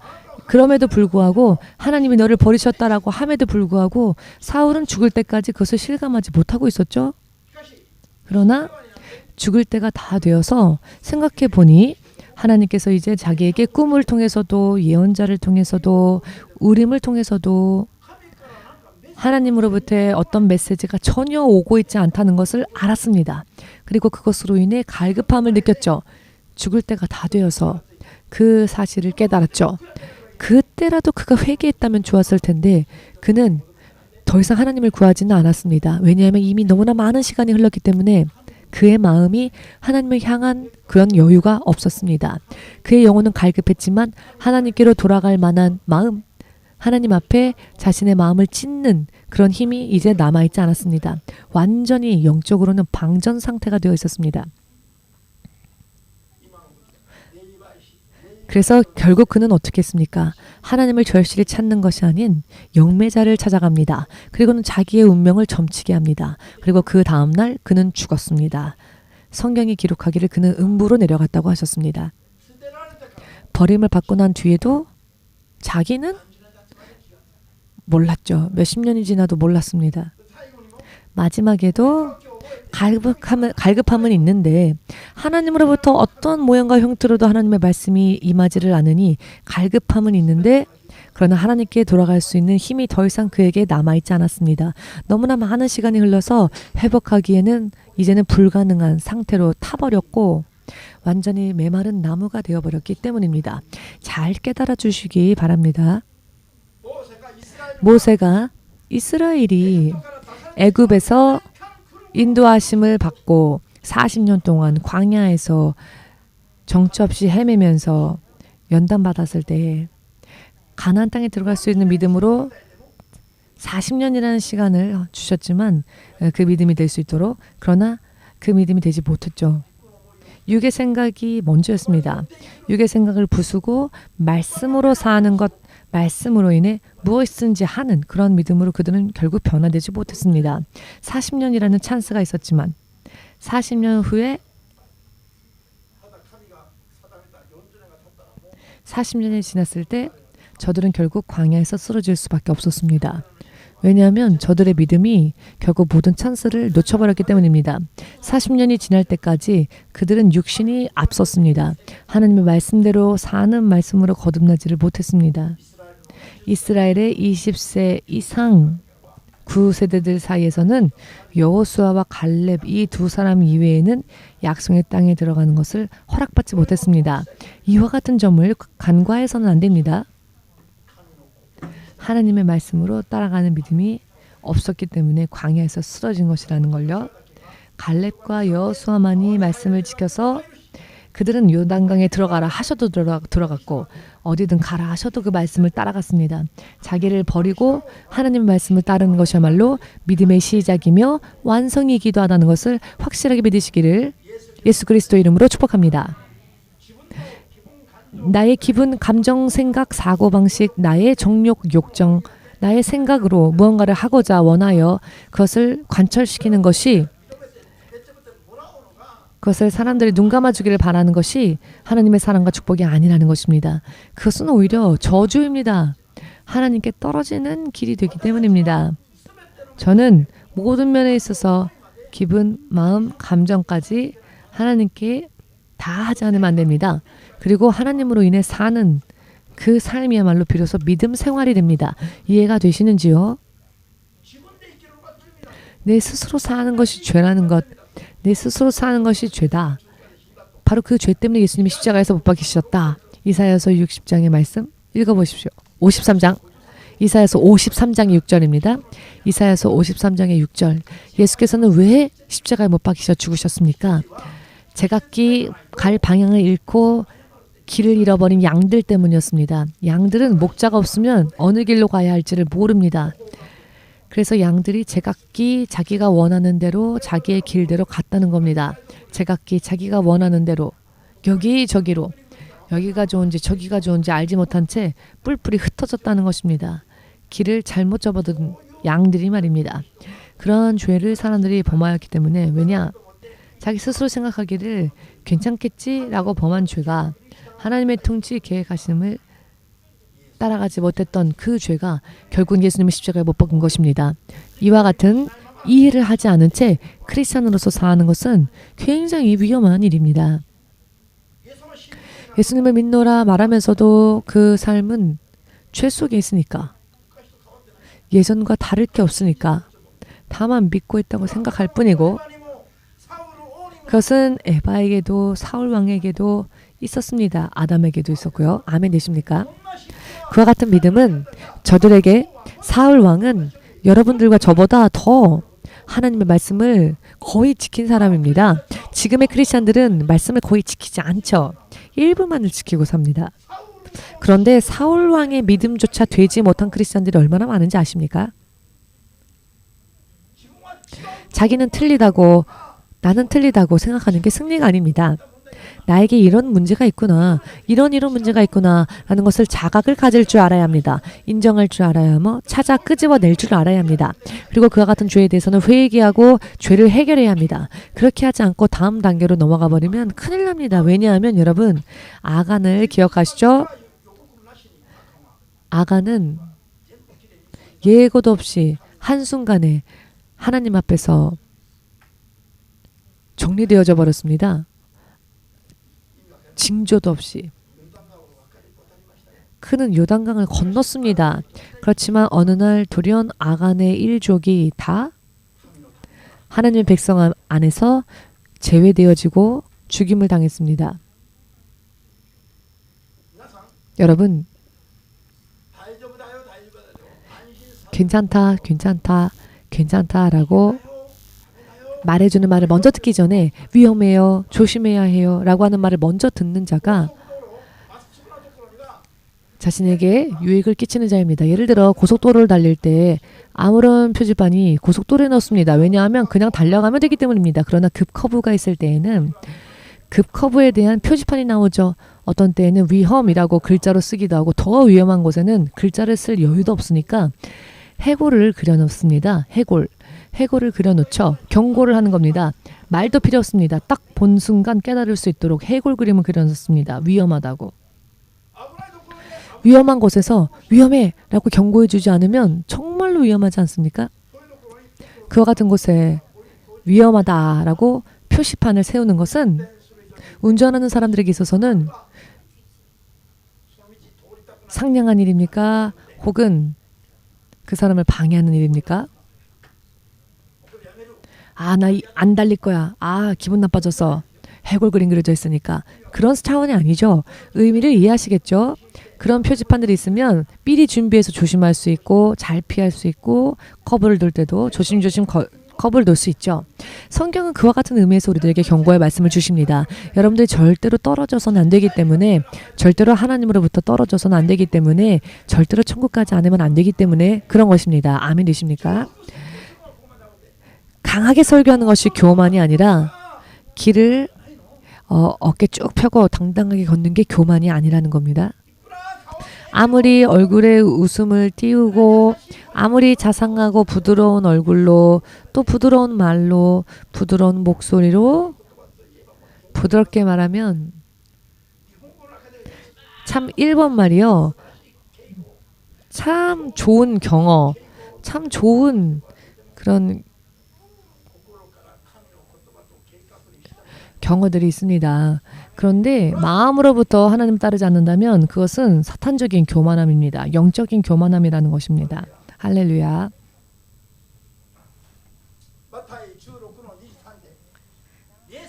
그럼에도 불구하고 하나님이 너를 버리셨다라고 함에도 불구하고 사울은 죽을 때까지 그것을 실감하지 못하고 있었죠. 그러나 죽을 때가 다 되어서 생각해 보니 하나님께서 이제 자기에게 꿈을 통해서도 예언자를 통해서도 우림을 통해서도 하나님으로부터 어떤 메시지가 전혀 오고 있지 않다는 것을 알았습니다. 그리고 그것으로 인해 갈급함을 느꼈죠. 죽을 때가 다 되어서 그 사실을 깨달았죠. 그때라도 그가 회개했다면 좋았을 텐데 그는 더 이상 하나님을 구하지는 않았습니다. 왜냐하면 이미 너무나 많은 시간이 흘렀기 때문에 그의 마음이 하나님을 향한 그런 여유가 없었습니다. 그의 영혼은 갈급했지만 하나님께로 돌아갈 만한 마음, 하나님 앞에 자신의 마음을 찢는 그런 힘이 이제 남아있지 않았습니다. 완전히 영적으로는 방전 상태가 되어 있었습니다. 그래서 결국 그는 어떻게 했습니까? 하나님을 절실히 찾는 것이 아닌 영매자를 찾아갑니다. 그리고는 자기의 운명을 점치게 합니다. 그리고 그 다음날 그는 죽었습니다. 성경이 기록하기를 그는 음부로 내려갔다고 하셨습니다. 버림을 받고 난 뒤에도 자기는 몰랐죠. 몇십 년이 지나도 몰랐습니다. 마지막에도 갈급함은 있는데 하나님으로부터 어떤 모양과 형태로도 하나님의 말씀이 임하지를 않으니 갈급함은 있는데 그러나 하나님께 돌아갈 수 있는 힘이 더 이상 그에게 남아있지 않았습니다. 너무나 많은 시간이 흘러서 회복하기에는 이제는 불가능한 상태로 타버렸고 완전히 메마른 나무가 되어버렸기 때문입니다. 잘 깨달아 주시기 바랍니다. 모세가 이스라엘이 애굽에서 인도하심을 받고 40년 동안 광야에서 정처 없이 헤매면서 연단받았을 때 가나안 땅에 들어갈 수 있는 믿음으로 40년이라는 시간을 주셨지만 그 믿음이 될 수 있도록 그러나 그 믿음이 되지 못했죠. 육의 생각이 먼저였습니다. 육의 생각을 부수고 말씀으로 사는 것 말씀으로 인해 무엇이든지 하는 그런 믿음으로 그들은 결국 변화되지 못했습니다. 40년이라는 찬스가 있었지만 40년 후에 40년이 지났을 때 저들은 결국 광야에서 쓰러질 수밖에 없었습니다. 왜냐하면 저들의 믿음이 결국 모든 찬스를 놓쳐버렸기 때문입니다. 40년이 지날 때까지 그들은 육신이 앞섰습니다. 하나님의 말씀대로 사는 말씀으로 거듭나지를 못했습니다. 이스라엘의 20세 이상 9세대들 사이에서는 여호수아와 갈렙 이 두 사람 이외에는 약속의 땅에 들어가는 것을 허락받지 못했습니다. 이와 같은 점을 간과해서는 안 됩니다. 하나님의 말씀으로 따라가는 믿음이 없었기 때문에 광야에서 쓰러진 것이라는 걸요. 갈렙과 여호수아만이 말씀을 지켜서 그들은 요단강에 들어가라 하셔도 들어갔고 어디든 가라 하셔도 그 말씀을 따라갔습니다. 자기를 버리고 하나님의 말씀을 따르는 것이야말로 믿음의 시작이며 완성이기도 하다는 것을 확실하게 믿으시기를 예수 그리스도 이름으로 축복합니다. 나의 기분, 감정, 생각, 사고방식, 나의 정욕, 욕정, 나의 생각으로 무언가를 하고자 원하여 그것을 관철시키는 것이 그것을 사람들이 눈 감아주기를 바라는 것이 하나님의 사랑과 축복이 아니라는 것입니다. 그것은 오히려 저주입니다. 하나님께 떨어지는 길이 되기 때문입니다. 저는 모든 면에 있어서 기분, 마음, 감정까지 하나님께 다 하지 않으면 안 됩니다. 그리고 하나님으로 인해 사는 그 삶이야말로 비로소 믿음 생활이 됩니다. 이해가 되시는지요? 내 스스로 사는 것이 죄라는 것, 내 스스로 사는 것이 죄다. 바로 그 죄 때문에 예수님이 십자가에서 못 박히셨다. 이사야서 60장의 말씀 읽어보십시오. 53장. 이사야서 53장의 6절입니다. 이사야서 53장의 6절. 예수께서는 왜 십자가에 못 박히셔 죽으셨습니까? 제각기 갈 방향을 잃고 길을 잃어버린 양들 때문이었습니다. 양들은 목자가 없으면 어느 길로 가야 할지를 모릅니다. 그래서 양들이 제각기 자기가 원하는 대로 자기의 길대로 갔다는 겁니다. 제각기 자기가 원하는 대로 여기저기로 여기가 좋은지 저기가 좋은지 알지 못한 채 뿔뿔이 흩어졌다는 것입니다. 길을 잘못 접어든 양들이 말입니다. 그런 죄를 사람들이 범하였기 때문에 왜냐? 자기 스스로 생각하기를 괜찮겠지라고 범한 죄가 하나님의 통치 계획하심을 따라가지 못했던 그 죄가 결국 예수님의 십자가에 못 박은 것입니다. 이와 같은 이해를 하지 않은 채 크리스찬으로서 사는 것은 굉장히 위험한 일입니다. 예수님을 믿노라 말하면서도 그 삶은 죄 속에 있으니까 예전과 다를 게 없으니까 다만 믿고 있다고 생각할 뿐이고 그것은 에바에게도 사울 왕에게도 있었습니다. 아담에게도 있었고요. 아멘 되십니까? 그와 같은 믿음은 저들에게 사울 왕은 여러분들과 저보다 더 하나님의 말씀을 거의 지킨 사람입니다. 지금의 크리스찬들은 말씀을 거의 지키지 않죠. 일부만을 지키고 삽니다. 그런데 사울 왕의 믿음조차 되지 못한 크리스찬들이 얼마나 많은지 아십니까? 자기는 틀리다고 나는 틀리다고 생각하는 게 승리가 아닙니다. 나에게 이런 문제가 있구나. 이런 문제가 있구나. 라는 것을 자각을 가질 줄 알아야 합니다. 인정할 줄 알아야 하며 찾아 끄집어낼 줄 알아야 합니다. 그리고 그와 같은 죄에 대해서는 회개하고 죄를 해결해야 합니다. 그렇게 하지 않고 다음 단계로 넘어가 버리면 큰일 납니다. 왜냐하면 여러분 아간을 기억하시죠? 아간은 예고도 없이 한순간에 하나님 앞에서 정리되어져 버렸습니다. 징조도 없이. 그는 요단강을 건넜습니다. 그렇지만 어느 날 돌연 아간의 일족이 다 하나님의 백성 안에서 제외되어지고 죽임을 당했습니다. 여러분 괜찮다라고 말해주는 말을 먼저 듣기 전에 위험해요, 조심해야 해요 라고 하는 말을 먼저 듣는 자가 자신에게 유익을 끼치는 자입니다. 예를 들어 고속도로를 달릴 때 아무런 표지판이 고속도로에 넣습니다. 왜냐하면 그냥 달려가면 되기 때문입니다. 그러나 급커브가 있을 때에는 급커브에 대한 표지판이 나오죠. 어떤 때에는 위험이라고 글자로 쓰기도 하고 더 위험한 곳에는 글자를 쓸 여유도 없으니까 해골을 그려놓습니다. 해골을 그려놓죠. 경고를 하는 겁니다. 말도 필요 없습니다. 딱 본 순간 깨달을 수 있도록 해골 그림을 그려놓습니다. 위험하다고. 위험한 곳에서 위험해 라고 경고해주지 않으면 정말로 위험하지 않습니까? 그와 같은 곳에 위험하다라고 표시판을 세우는 것은 운전하는 사람들에게 있어서는 상냥한 일입니까? 혹은 그 사람을 방해하는 일입니까? 나 안 달릴 거야. 기분 나빠져서 해골 그림 그려져 있으니까. 그런 차원이 아니죠. 의미를 이해하시겠죠? 그런 표지판들이 있으면 미리 준비해서 조심할 수 있고 잘 피할 수 있고 커브를 돌 때도 조심조심 커브를 놓을 수 있죠. 성경은 그와 같은 의미에서 우리들에게 경고의 말씀을 주십니다. 여러분들이 절대로 떨어져서는 안 되기 때문에 절대로 하나님으로부터 떨어져서는 안 되기 때문에 절대로 천국 가지 않으면 안 되기 때문에 그런 것입니다. 아멘 되십니까? 강하게 설교하는 것이 교만이 아니라 길을 어깨 쭉 펴고 당당하게 걷는 게 교만이 아니라는 겁니다. 아무리 얼굴에 웃음을 띄우고 아무리 자상하고 부드러운 얼굴로 또 부드러운 말로 부드러운 목소리로 부드럽게 말하면 참 1번 말이요. 참 좋은 경어, 참 좋은 그런 경어들이 있습니다. 그런데 마음으로부터 하나님을 따르지 않는다면 그것은 사탄적인 교만함입니다. 영적인 교만함이라는 것입니다. 할렐루야.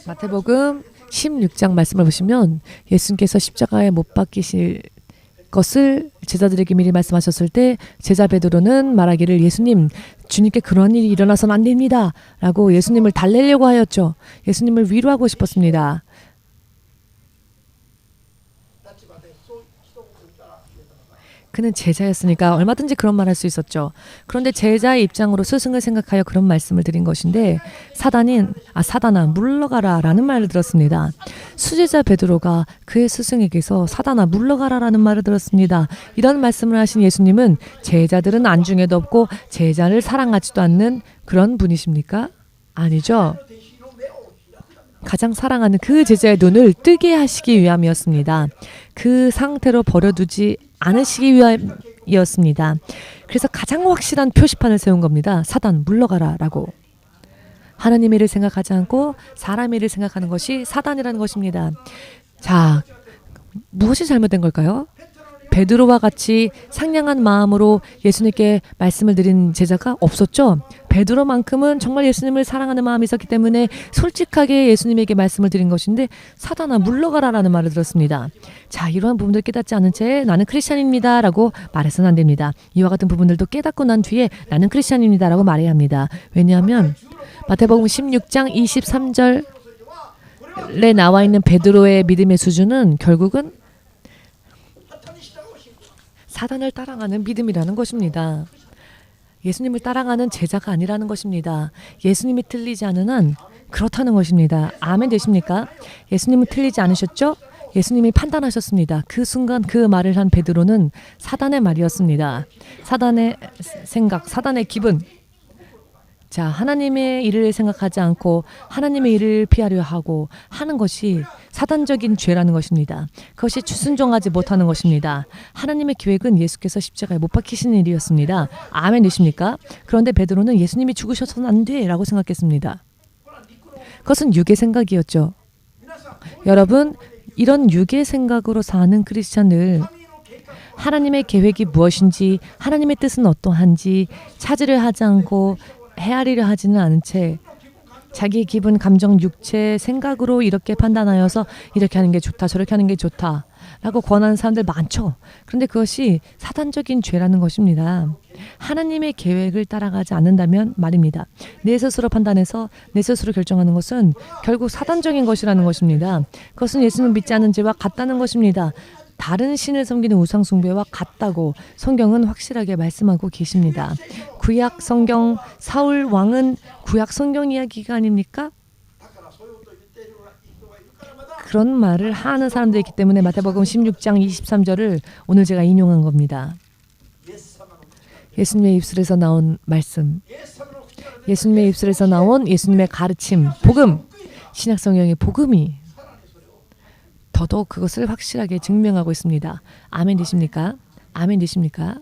마태복음 16장 말씀을 보시면 예수님께서 십자가에 못 박히실 것을 제자들에게 미리 말씀하셨을 때 제자 베드로는 말하기를 예수님, 주님께 그러한 일이 일어나서는 안 됩니다. 라고 예수님을 달래려고 하였죠. 예수님을 위로하고 싶었습니다. 그는 제자였으니까 얼마든지 그런 말 할 수 있었죠. 그런데 제자의 입장으로 스승을 생각하여 그런 말씀을 드린 것인데 사단아 물러가라 라는 말을 들었습니다. 수제자 베드로가 그의 스승에게서 사단아 물러가라 라는 말을 들었습니다. 이런 말씀을 하신 예수님은 제자들은 안중에도 없고 제자를 사랑하지도 않는 그런 분이십니까? 아니죠. 가장 사랑하는 그 제자의 눈을 뜨게 하시기 위함이었습니다. 그 상태로 버려두지 않으시기 위함이었습니다. 그래서 가장 확실한 표시판을 세운 겁니다. 사단 물러가라 라고. 하나님의 일을 생각하지 않고 사람의 일을 생각하는 것이 사단이라는 것입니다. 자, 무엇이 잘못된 걸까요? 베드로와 같이 상냥한 마음으로 예수님께 말씀을 드린 제자가 없었죠. 베드로만큼은 정말 예수님을 사랑하는 마음이 있었기 때문에 솔직하게 예수님에게 말씀을 드린 것인데 사단아 물러가라 라는 말을 들었습니다. 자, 이러한 부분들 깨닫지 않은 채 나는 크리스찬입니다 라고 말해서는 안 됩니다. 이와 같은 부분들도 깨닫고 난 뒤에 나는 크리스찬입니다 라고 말해야 합니다. 왜냐하면 마태복음 16장 23절에 나와 있는 베드로의 믿음의 수준은 결국은 사단을 따라가는 믿음이라는 것입니다. 예수님을 따라가는 제자가 아니라는 것입니다. 예수님이 틀리지 않은 한 그렇다는 것입니다. 아멘 되십니까? 예수님은 틀리지 않으셨죠? 예수님이 판단하셨습니다. 그 순간 그 말을 한 베드로는 사단의 말이었습니다. 사단의 생각, 사단의 기분. 자, 하나님의 일을 생각하지 않고 하나님의 일을 피하려 하고 하는 것이 사단적인 죄라는 것입니다. 그것이 추순종하지 못하는 것입니다. 하나님의 계획은 예수께서 십자가에 못 박히시는 일이었습니다. 아멘 되십니까? 그런데 베드로는 예수님이 죽으셔서는 안 돼 라고 생각했습니다. 그것은 육의 생각이었죠. 여러분, 이런 육의 생각으로 사는 크리스찬들, 하나님의 계획이 무엇인지, 하나님의 뜻은 어떠한지 찾으려 하지 않고 헤아리려 하지는 않은 채 자기의 기분, 감정, 육체, 생각으로 이렇게 판단하여서 이렇게 하는 게 좋다, 저렇게 하는 게 좋다 라고 권하는 사람들 많죠. 그런데 그것이 사단적인 죄라는 것입니다. 하나님의 계획을 따라가지 않는다면 말입니다. 내 스스로 판단해서 내 스스로 결정하는 것은 결국 사단적인 것이라는 것입니다. 그것은 예수님 믿지 않는 죄와 같다는 것입니다. 다른 신을 섬기는 우상 숭배와 같다고 성경은 확실하게 말씀하고 계십니다. 구약 성경, 사울 왕은 구약 성경 이야기가 아닙니까? 그런 말을 하는 사람들이 있기 때문에 마태복음 16장 23절을 오늘 제가 인용한 겁니다. 예수님의 입술에서 나온 말씀, 예수님의 입술에서 나온 예수님의 가르침, 복음, 신약 성경의 복음이 더더욱 그것을 확실하게 증명하고 있습니다. 아멘 되십니까? 아멘 되십니까?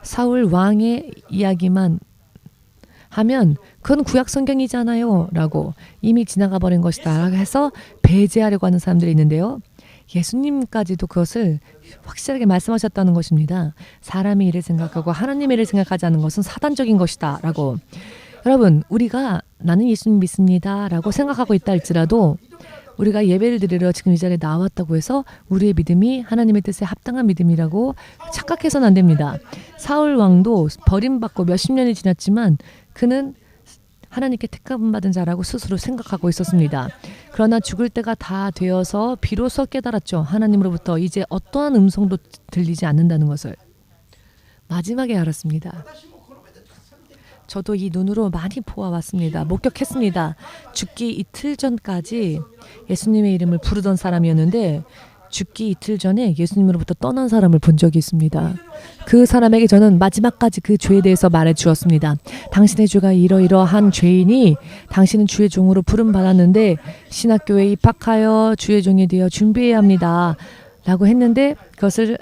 사울 왕의 이야기만 하면 그건 구약 성경이잖아요 라고 이미 지나가 버린 것이다 해서 배제하려고 하는 사람들이 있는데요. 예수님까지도 그것을 확실하게 말씀하셨다는 것입니다. 사람의 일을 생각하고 하나님의 일을 생각하지 않는 것은 사단적인 것이다 라고. 여러분, 우리가 나는 예수님 믿습니다 라고 생각하고 있다 할지라도 우리가 예배를 드리러 지금 이 자리에 나왔다고 해서 우리의 믿음이 하나님의 뜻에 합당한 믿음이라고 착각해서는 안 됩니다. 사울 왕도 버림받고 몇십 년이 지났지만 그는 하나님께 택함받은 자라고 스스로 생각하고 있었습니다. 그러나 죽을 때가 다 되어서 비로소 깨달았죠. 하나님으로부터 이제 어떠한 음성도 들리지 않는다는 것을 마지막에 알았습니다. 저도 이 눈으로 많이 보아왔습니다. 목격했습니다. 죽기 이틀 전까지 예수님의 이름을 부르던 사람이었는데 죽기 이틀 전에 예수님으로부터 떠난 사람을 본 적이 있습니다. 그 사람에게 저는 마지막까지 그 죄에 대해서 말해 주었습니다. 당신의 죄가 이러이러한 죄이니 당신은 주의 종으로 부름받았는데 신학교에 입학하여 주의 종이 되어 준비해야 합니다. 라고 했는데 그것을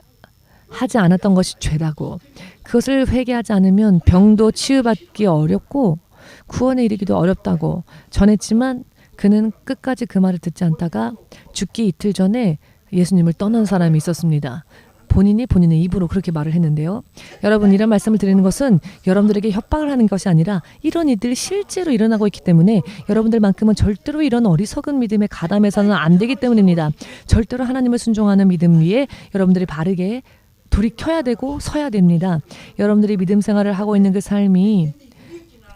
하지 않았던 것이 죄라고. 그것을 회개하지 않으면 병도 치유받기 어렵고 구원에 이르기도 어렵다고 전했지만 그는 끝까지 그 말을 듣지 않다가 죽기 이틀 전에 예수님을 떠난 사람이 있었습니다. 본인이 본인의 입으로 그렇게 말을 했는데요. 여러분, 이런 말씀을 드리는 것은 여러분들에게 협박을 하는 것이 아니라 이런 일들이 실제로 일어나고 있기 때문에 여러분들만큼은 절대로 이런 어리석은 믿음에 가담해서는 안 되기 때문입니다. 절대로 하나님을 순종하는 믿음 위에 여러분들이 바르게 돌이켜야 되고 서야 됩니다. 여러분들이 믿음 생활을 하고 있는 그 삶이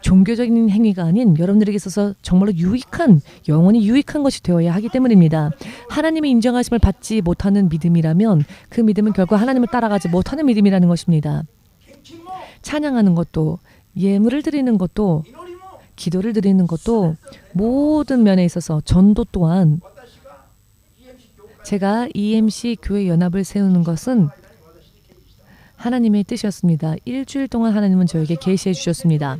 종교적인 행위가 아닌 여러분들에게 있어서 정말로 유익한, 영원히 유익한 것이 되어야 하기 때문입니다. 하나님의 인정하심을 받지 못하는 믿음이라면 그 믿음은 결국 하나님을 따라가지 못하는 믿음이라는 것입니다. 찬양하는 것도, 예물을 드리는 것도, 기도를 드리는 것도 모든 면에 있어서 전도 또한 제가 EMC 교회 연합을 세우는 것은 하나님의 뜻이었습니다. 일주일 동안 하나님은 저에게 계시해 주셨습니다.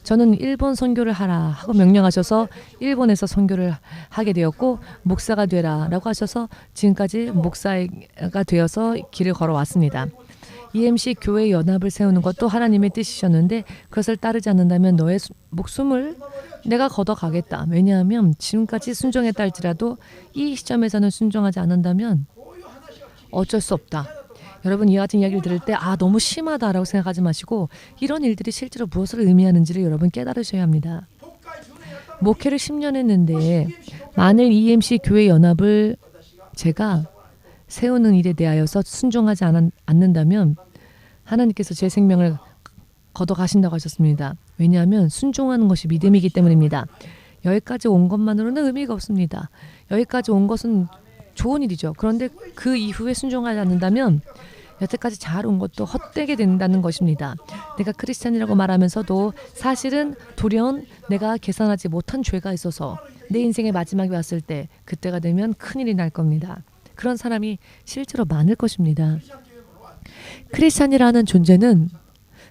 저는 일본 선교를 하라 하고 명령하셔서 일본에서 선교를 하게 되었고 목사가 되라 라고 하셔서 지금까지 목사가 되어서 길을 걸어왔습니다. EMC 교회 연합을 세우는 것도 하나님의 뜻이셨는데 그것을 따르지 않는다면 너의 목숨을 내가 걷어가겠다. 왜냐하면 지금까지 순종했다 할지라도 이 시점에서는 순종하지 않는다면 어쩔 수 없다. 여러분, 이와 같은 이야기를 들을 때 너무 심하다라고 생각하지 마시고 이런 일들이 실제로 무엇을 의미하는지를 여러분 깨달으셔야 합니다. 목회를 10년 했는데 만일 EMC 교회 연합을 제가 세우는 일에 대하여서 순종하지 않는다면 하나님께서 제 생명을 걷어가신다고 하셨습니다. 왜냐하면 순종하는 것이 믿음이기 때문입니다. 여기까지 온 것만으로는 의미가 없습니다. 여기까지 온 것은 좋은 일이죠. 그런데 그 이후에 순종하지 않는다면 여태까지 잘 온 것도 헛되게 된다는 것입니다. 내가 크리스찬이라고 말하면서도 사실은 돌연 내가 계산하지 못한 죄가 있어서 내 인생의 마지막이 왔을 때 그때가 되면 큰일이 날 겁니다. 그런 사람이 실제로 많을 것입니다. 크리스찬이라는 존재는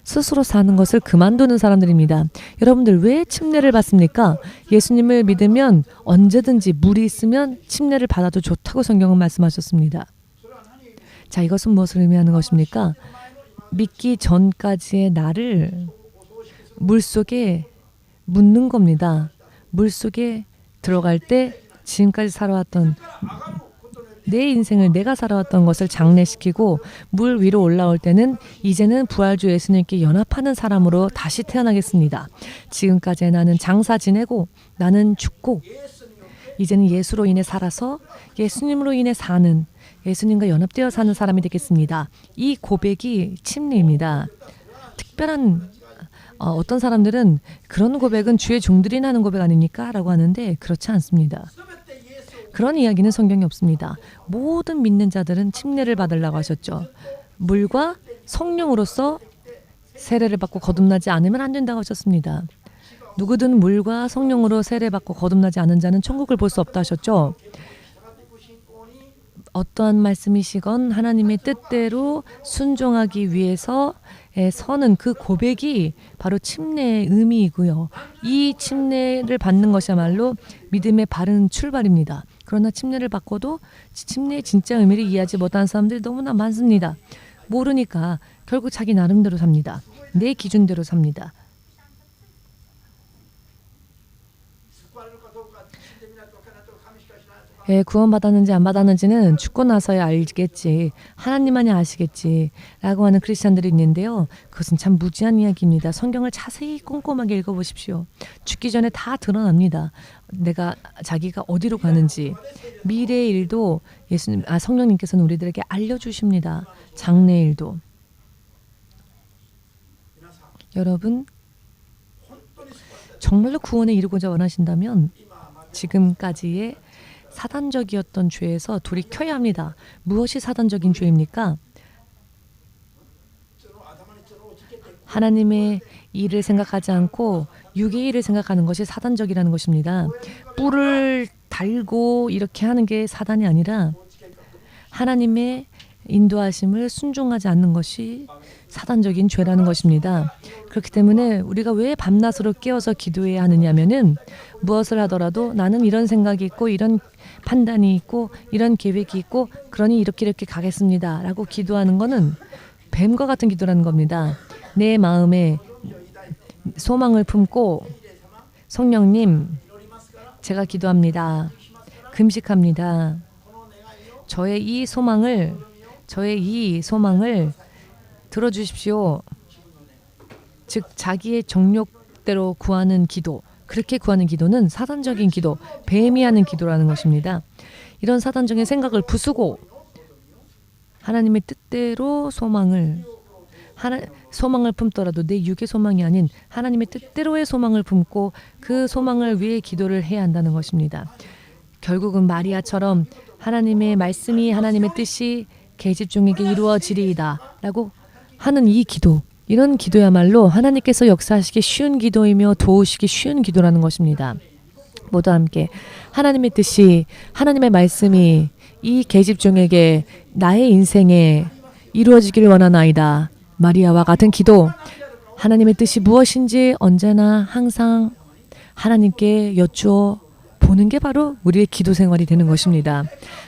스스로 사는 것을 그만두는 사람들입니다. 여러분들 왜 침례를 받습니까? 예수님을 믿으면 언제든지 물이 있으면 침례를 받아도 좋다고 성경은 말씀하셨습니다. 자, 이것은 무엇을 의미하는 것입니까? 믿기 전까지의 나를 물속에 묻는 겁니다. 물속에 들어갈 때 지금까지 살아왔던 내 인생을 내가 살아왔던 것을 장례시키고 물 위로 올라올 때는 이제는 부활주 예수님께 연합하는 사람으로 다시 태어나겠습니다. 지금까지 나는 장사 지내고 나는 죽고 이제는 예수로 인해 살아서 예수님으로 인해 사는, 예수님과 연합되어 사는 사람이 되겠습니다. 이 고백이 침례입니다. 특별한 어떤 사람들은 그런 고백은 주의 종들이 하는 고백 아닙니까? 라고 하는데 그렇지 않습니다. 그런 이야기는 성경에 없습니다. 모든 믿는 자들은 침례를 받으려고 하셨죠. 물과 성령으로서 세례를 받고 거듭나지 않으면 안 된다고 하셨습니다. 누구든 물과 성령으로 세례받고 거듭나지 않은 자는 천국을 볼 수 없다 하셨죠. 어떠한 말씀이시건 하나님의 뜻대로 순종하기 위해서 서는 그 고백이 바로 침례의 의미이고요. 이 침례를 받는 것이야말로 믿음의 바른 출발입니다. 그러나 침례를 받고도 침례의 진짜 의미를 이해하지 못하는 사람들이 너무나 많습니다. 모르니까 결국 자기 나름대로 삽니다. 내 기준대로 삽니다. 구원받았는지 안 받았는지는 죽고 나서야 알겠지, 하나님만이 아시겠지 라고 하는 크리스찬들이 있는데요. 그것은 참 무지한 이야기입니다. 성경을 자세히 꼼꼼하게 읽어보십시오. 죽기 전에 다 드러납니다. 자기가 어디로 가는지. 미래의 일도 성령님께서는 우리들에게 알려주십니다. 장래의 일도. 여러분, 정말로 구원에 이르고자 원하신다면 지금까지의 사단적이었던 죄에서 돌이켜야 합니다. 무엇이 사단적인 죄입니까? 하나님의 일을 생각하지 않고 육의 일을 생각하는 것이 사단적이라는 것입니다. 뿔을 달고 이렇게 하는 게 사단이 아니라 하나님의 인도하심을 순종하지 않는 것이 사단적인 죄라는 것입니다. 그렇기 때문에 우리가 왜 밤낮으로 깨어서 기도해야 하느냐면은 무엇을 하더라도 나는 이런 생각이 있고 이런 판단이 있고 이런 계획이 있고 그러니 이렇게 가겠습니다 라고 기도하는 것은 뱀과 같은 기도라는 겁니다. 내 마음에 소망을 품고 성령님 제가 기도합니다. 금식합니다. 저의 이 소망을 들어주십시오. 즉 자기의 정욕대로 구하는 기도, 그렇게 구하는 기도는 사단적인 기도, 뱀이 하는 기도라는 것입니다. 이런 사단적인 생각을 부수고 하나님의 뜻대로 소망을 품더라도 내 육의 소망이 아닌 하나님의 뜻대로의 소망을 품고 그 소망을 위해 기도를 해야 한다는 것입니다. 결국은 마리아처럼 하나님의 말씀이 하나님의 뜻이 계집종에게 이루어지리이다 라고 하는 이 기도, 이런 기도야말로 하나님께서 역사하시기 쉬운 기도이며 도우시기 쉬운 기도라는 것입니다. 모두 함께 하나님의 뜻이, 하나님의 말씀이 이 계집종에게 나의 인생에 이루어지기를 원하나이다. 마리아와 같은 기도, 하나님의 뜻이 무엇인지 언제나 항상 하나님께 여쭈어 보는 게 바로 우리의 기도 생활이 되는 것입니다.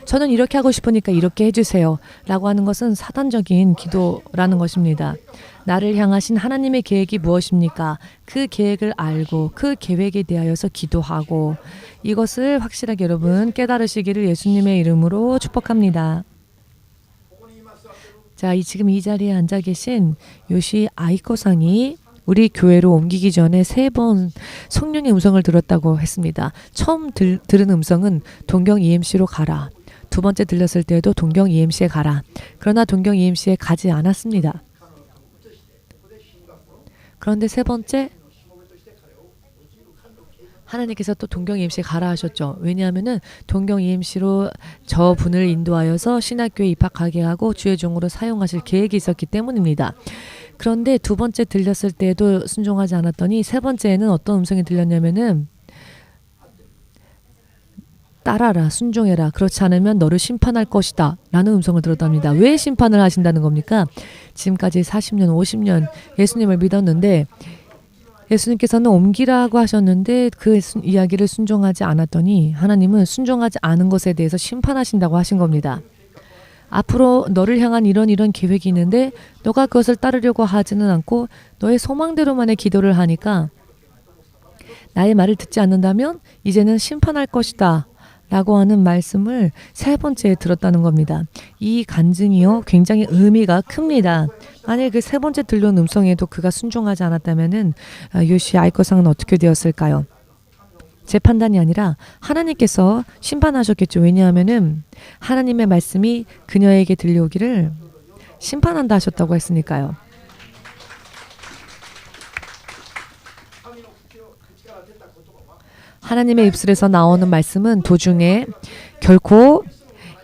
저는 이렇게 하고 싶으니까 이렇게 해주세요 라고 하는 것은 사단적인 기도라는 것입니다. 나를 향하신 하나님의 계획이 무엇입니까? 그 계획을 알고 그 계획에 대하여서 기도하고 이것을 확실하게 여러분 깨달으시기를 예수님의 이름으로 축복합니다. 자, 지금 이 자리에 앉아 계신 요시 아이코상이 우리 교회로 옮기기 전에 3번 성령의 음성을 들었다고 했습니다. 처음 들은 음성은 동경 EMC로 가라. 2번째 들렸을 때도 동경 EMC에 가라. 그러나 동경 EMC에 가지 않았습니다. 그런데 3번째 하나님께서 또 동경 EMC에 가라 하셨죠. 왜냐하면은 동경 EMC로 저 분을 인도하여서 신학교에 입학하게 하고 주의 종으로 사용하실 계획이 있었기 때문입니다. 그런데 2번째 들렸을 때도 순종하지 않았더니 3번째에는 어떤 음성이 들렸냐면은 따라라, 순종해라. 그렇지 않으면 너를 심판할 것이다 라는 음성을 들었답니다. 왜 심판을 하신다는 겁니까? 지금까지 40년, 50년 예수님을 믿었는데 예수님께서는 옮기라고 하셨는데 그 이야기를 순종하지 않았더니 하나님은 순종하지 않은 것에 대해서 심판하신다고 하신 겁니다. 앞으로 너를 향한 이런 계획이 있는데 너가 그것을 따르려고 하지는 않고 너의 소망대로만의 기도를 하니까 나의 말을 듣지 않는다면 이제는 심판할 것이다 라고 하는 말씀을 3번째에 들었다는 겁니다. 이 간증이요 굉장히 의미가 큽니다. 만일 그 3번째 들려온 음성에도 그가 순종하지 않았다면은 요시 아이코상은 어떻게 되었을까요? 제 판단이 아니라 하나님께서 심판하셨겠죠. 왜냐하면은 하나님의 말씀이 그녀에게 들려오기를 심판한다 하셨다고 했으니까요. 하나님의 입술에서 나오는 말씀은 도중에 결코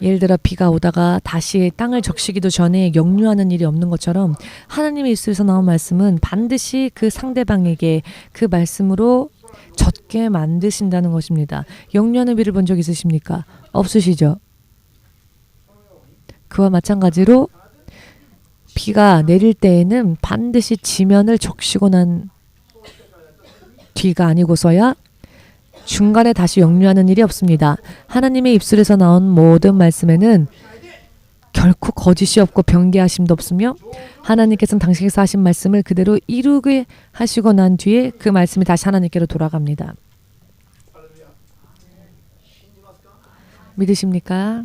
예를 들어 비가 오다가 다시 땅을 적시기도 전에 역류하는 일이 없는 것처럼 하나님의 입술에서 나온 말씀은 반드시 그 상대방에게 그 말씀으로 젖게 만드신다는 것입니다. 역류하는 비를 본 적 있으십니까? 없으시죠? 그와 마찬가지로 비가 내릴 때에는 반드시 지면을 적시고 난 뒤가 아니고서야 중간에 다시 역류하는 일이 없습니다. 하나님의 입술에서 나온 모든 말씀에는 결코 거짓이 없고 변개하심도 없으며 하나님께서는 당신께서 하신 말씀을 그대로 이루게 하시고 난 뒤에 그 말씀이 다시 하나님께로 돌아갑니다. 믿으십니까?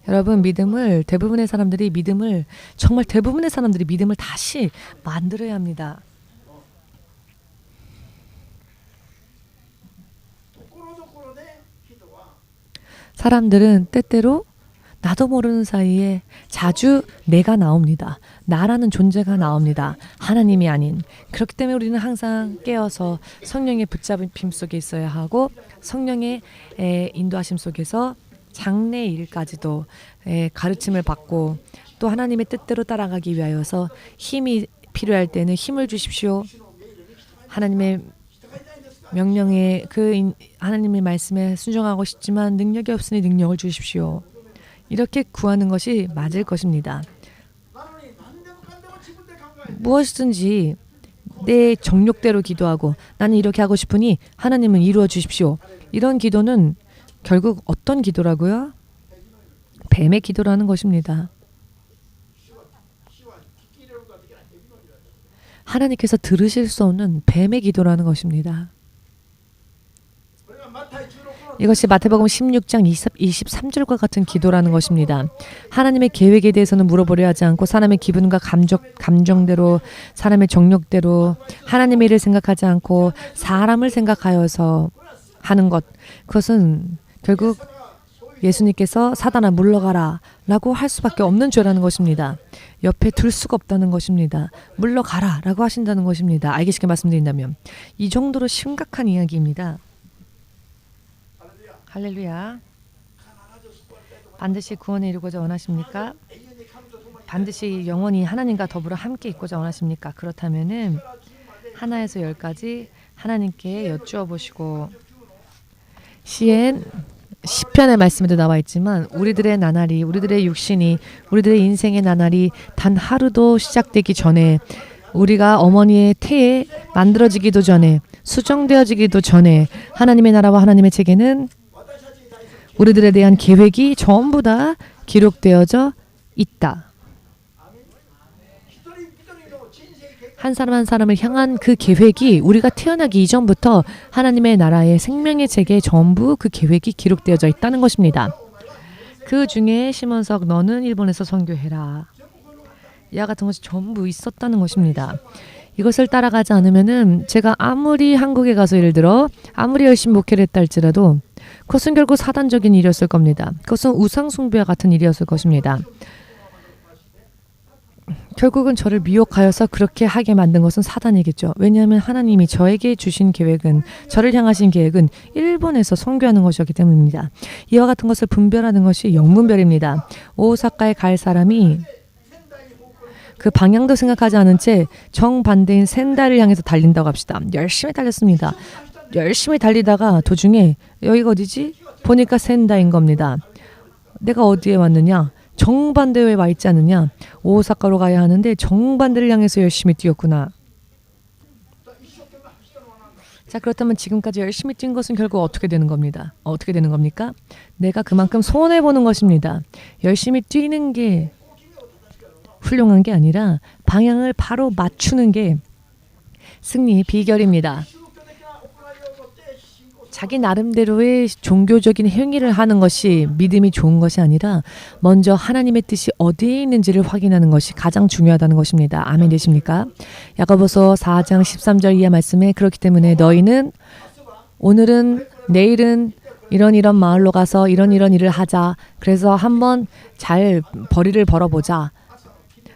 여러분 정말 대부분의 사람들이 믿음을 다시 만들어야 합니다. 사람들은 때때로 나도 모르는 사이에 자주 내가 나옵니다. 나라는 존재가 나옵니다. 하나님이 아닌. 그렇기 때문에 우리는 항상 깨어서 성령의 붙잡힘 속에 있어야 하고 성령의 인도하심 속에서 장래 일까지도 가르침을 받고 또 하나님의 뜻대로 따라가기 위하여서 힘이 필요할 때는 힘을 주십시오. 하나님의 명령에 하나님의 말씀에 순종하고 싶지만 능력이 없으니 능력을 주십시오. 이렇게 구하는 것이 맞을 것입니다. 무엇이든지 내 정욕대로 기도하고 나는 이렇게 하고 싶으니 하나님은 이루어 주십시오. 이런 기도는 결국 어떤 기도라고요? 뱀의 기도라는 것입니다. 하나님께서 들으실 수 없는 뱀의 기도라는 것입니다. 이것이 마태복음 16장 23절과 같은 기도라는 것입니다. 하나님의 계획에 대해서는 물어보려 하지 않고 사람의 기분과 감정대로 사람의 정욕대로 하나님의 일을 생각하지 않고 사람을 생각하여서 하는 것, 그것은 결국 예수님께서 사단아 물러가라 라고 할 수밖에 없는 죄라는 것입니다. 옆에 둘 수가 없다는 것입니다. 물러가라 라고 하신다는 것입니다. 알기 쉽게 말씀드린다면 이 정도로 심각한 이야기입니다. 할렐루야. 반드시 구원에 이르고자 원하십니까? 반드시 영원히 하나님과 더불어 함께 있고자 원하십니까? 그렇다면은 하나에서 열까지 하나님께 여쭈어 보시고, 시편의 말씀에도 나와 있지만 우리들의 나날이, 우리들의 육신이, 우리들의 인생의 나날이 단 하루도 시작되기 전에, 우리가 어머니의 태에 만들어지기도 전에, 수정되어지기도 전에 하나님의 나라와 하나님의 책에는 우리들에 대한 계획이 전부 다 기록되어져 있다. 한 사람 한 사람을 향한 그 계획이 우리가 태어나기 이전부터 하나님의 나라의 생명의 책에 전부 그 계획이 기록되어져 있다는 것입니다. 그 중에 심원석 너는 일본에서 선교해라. 이와 같은 것이 전부 있었다는 것입니다. 이것을 따라가지 않으면은 제가 아무리 한국에 가서 예를 들어 아무리 열심히 목회를 했다 할지라도 그것은 결국 사단적인 일이었을 겁니다. 그것은 우상숭배와 같은 일이었을 것입니다. 결국은 저를 미혹하여서 그렇게 하게 만든 것은 사단이겠죠. 왜냐하면 하나님이 저에게 주신 계획은, 저를 향하신 계획은 일본에서 선교하는 것이었기 때문입니다. 이와 같은 것을 분별하는 것이 영분별입니다. 오사카에 갈 사람이 그 방향도 생각하지 않은 채 정반대인 센다이를 향해서 달린다고 합시다. 열심히 달렸습니다. 열심히 달리다가 도중에 여기가 어디지? 보니까 센다인 겁니다. 내가 어디에 왔느냐? 정반대에 와 있지 않느냐? 오사카로 가야 하는데 정반대를 향해서 열심히 뛰었구나. 자, 그렇다면 지금까지 열심히 뛴 것은 결국 어떻게 되는 겁니다? 어떻게 되는 겁니까? 내가 그만큼 손해보는 것입니다. 열심히 뛰는 게 훌륭한 게 아니라 방향을 바로 맞추는 게 승리의 비결입니다. 자기 나름대로의 종교적인 행위를 하는 것이 믿음이 좋은 것이 아니라 먼저 하나님의 뜻이 어디에 있는지를 확인하는 것이 가장 중요하다는 것입니다. 아멘 되십니까? 야고보서 4장 13절 이하 말씀에 그렇기 때문에 너희는 오늘은 내일은 이런 마을로 가서 이런 일을 하자. 그래서 한번 잘 벌이를 벌어보자.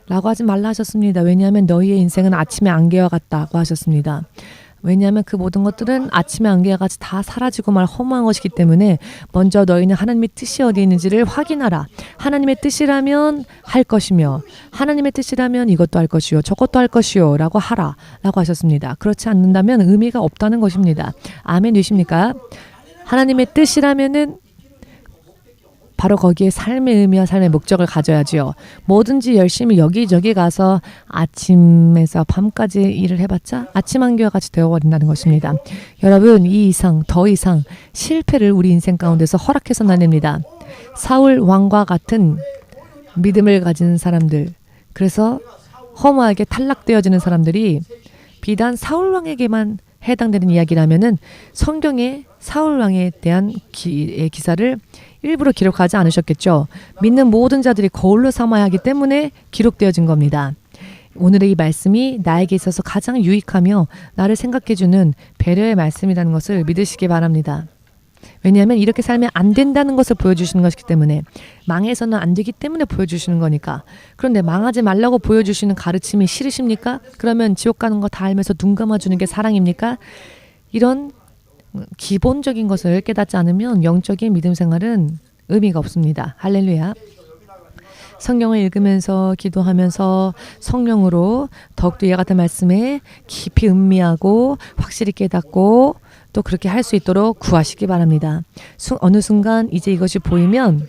라고 하지 말라 하셨습니다. 왜냐하면 너희의 인생은 아침의 안개와 같다고 하셨습니다. 왜냐하면 그 모든 것들은 아침의 안개와 같이 다 사라지고 말 허무한 것이기 때문에 먼저 너희는 하나님의 뜻이 어디 있는지를 확인하라. 하나님의 뜻이라면 할 것이며 하나님의 뜻이라면 이것도 할 것이요 저것도 할 것이요 라고 하라 라고 하셨습니다. 그렇지 않는다면 의미가 없다는 것입니다. 아멘 되십니까? 하나님의 뜻이라면은 바로 거기에 삶의 의미와 삶의 목적을 가져야지요. 뭐든지 열심히 여기저기 가서 아침에서 밤까지 일을 해봤자 아침 안개와 같이 되어버린다는 것입니다. 여러분, 이 이상 더 이상 실패를 우리 인생 가운데서 허락해서는 안 됩니다. 사울 왕과 같은 믿음을 가진 사람들, 그래서 허무하게 탈락되어지는 사람들이 비단 사울 왕에게만 해당되는 이야기라면은 성경에 사울 왕에 대한 기사를 일부러 기록하지 않으셨겠죠. 믿는 모든 자들이 거울로 삼아야 하기 때문에 기록되어진 겁니다. 오늘의 이 말씀이 나에게 있어서 가장 유익하며 나를 생각해주는 배려의 말씀이라는 것을 믿으시기 바랍니다. 왜냐하면 이렇게 살면 안 된다는 것을 보여주시는 것이기 때문에, 망해서는 안 되기 때문에 보여주시는 거니까. 그런데 망하지 말라고 보여주시는 가르침이 싫으십니까? 그러면 지옥 가는 거 다 알면서 눈 감아주는 게 사랑입니까? 이런 기본적인 것을 깨닫지 않으면 영적인 믿음 생활은 의미가 없습니다. 할렐루야. 성경을 읽으면서 기도하면서 성령으로 더욱더 이와 같은 말씀에 깊이 음미하고 확실히 깨닫고 또 그렇게 할 수 있도록 구하시기 바랍니다. 어느 순간 이제 이것이 보이면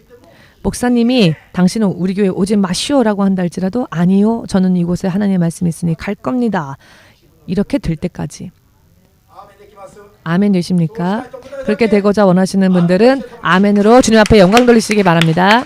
목사님이 당신은 우리 교회 오지 마시오라고 한다 할지라도 아니요. 저는 이곳에 하나님의 말씀이 있으니 갈 겁니다. 이렇게 될 때까지. 아멘 되십니까? 그렇게 되고자 원하시는 분들은 아멘으로 주님 앞에 영광 돌리시기 바랍니다.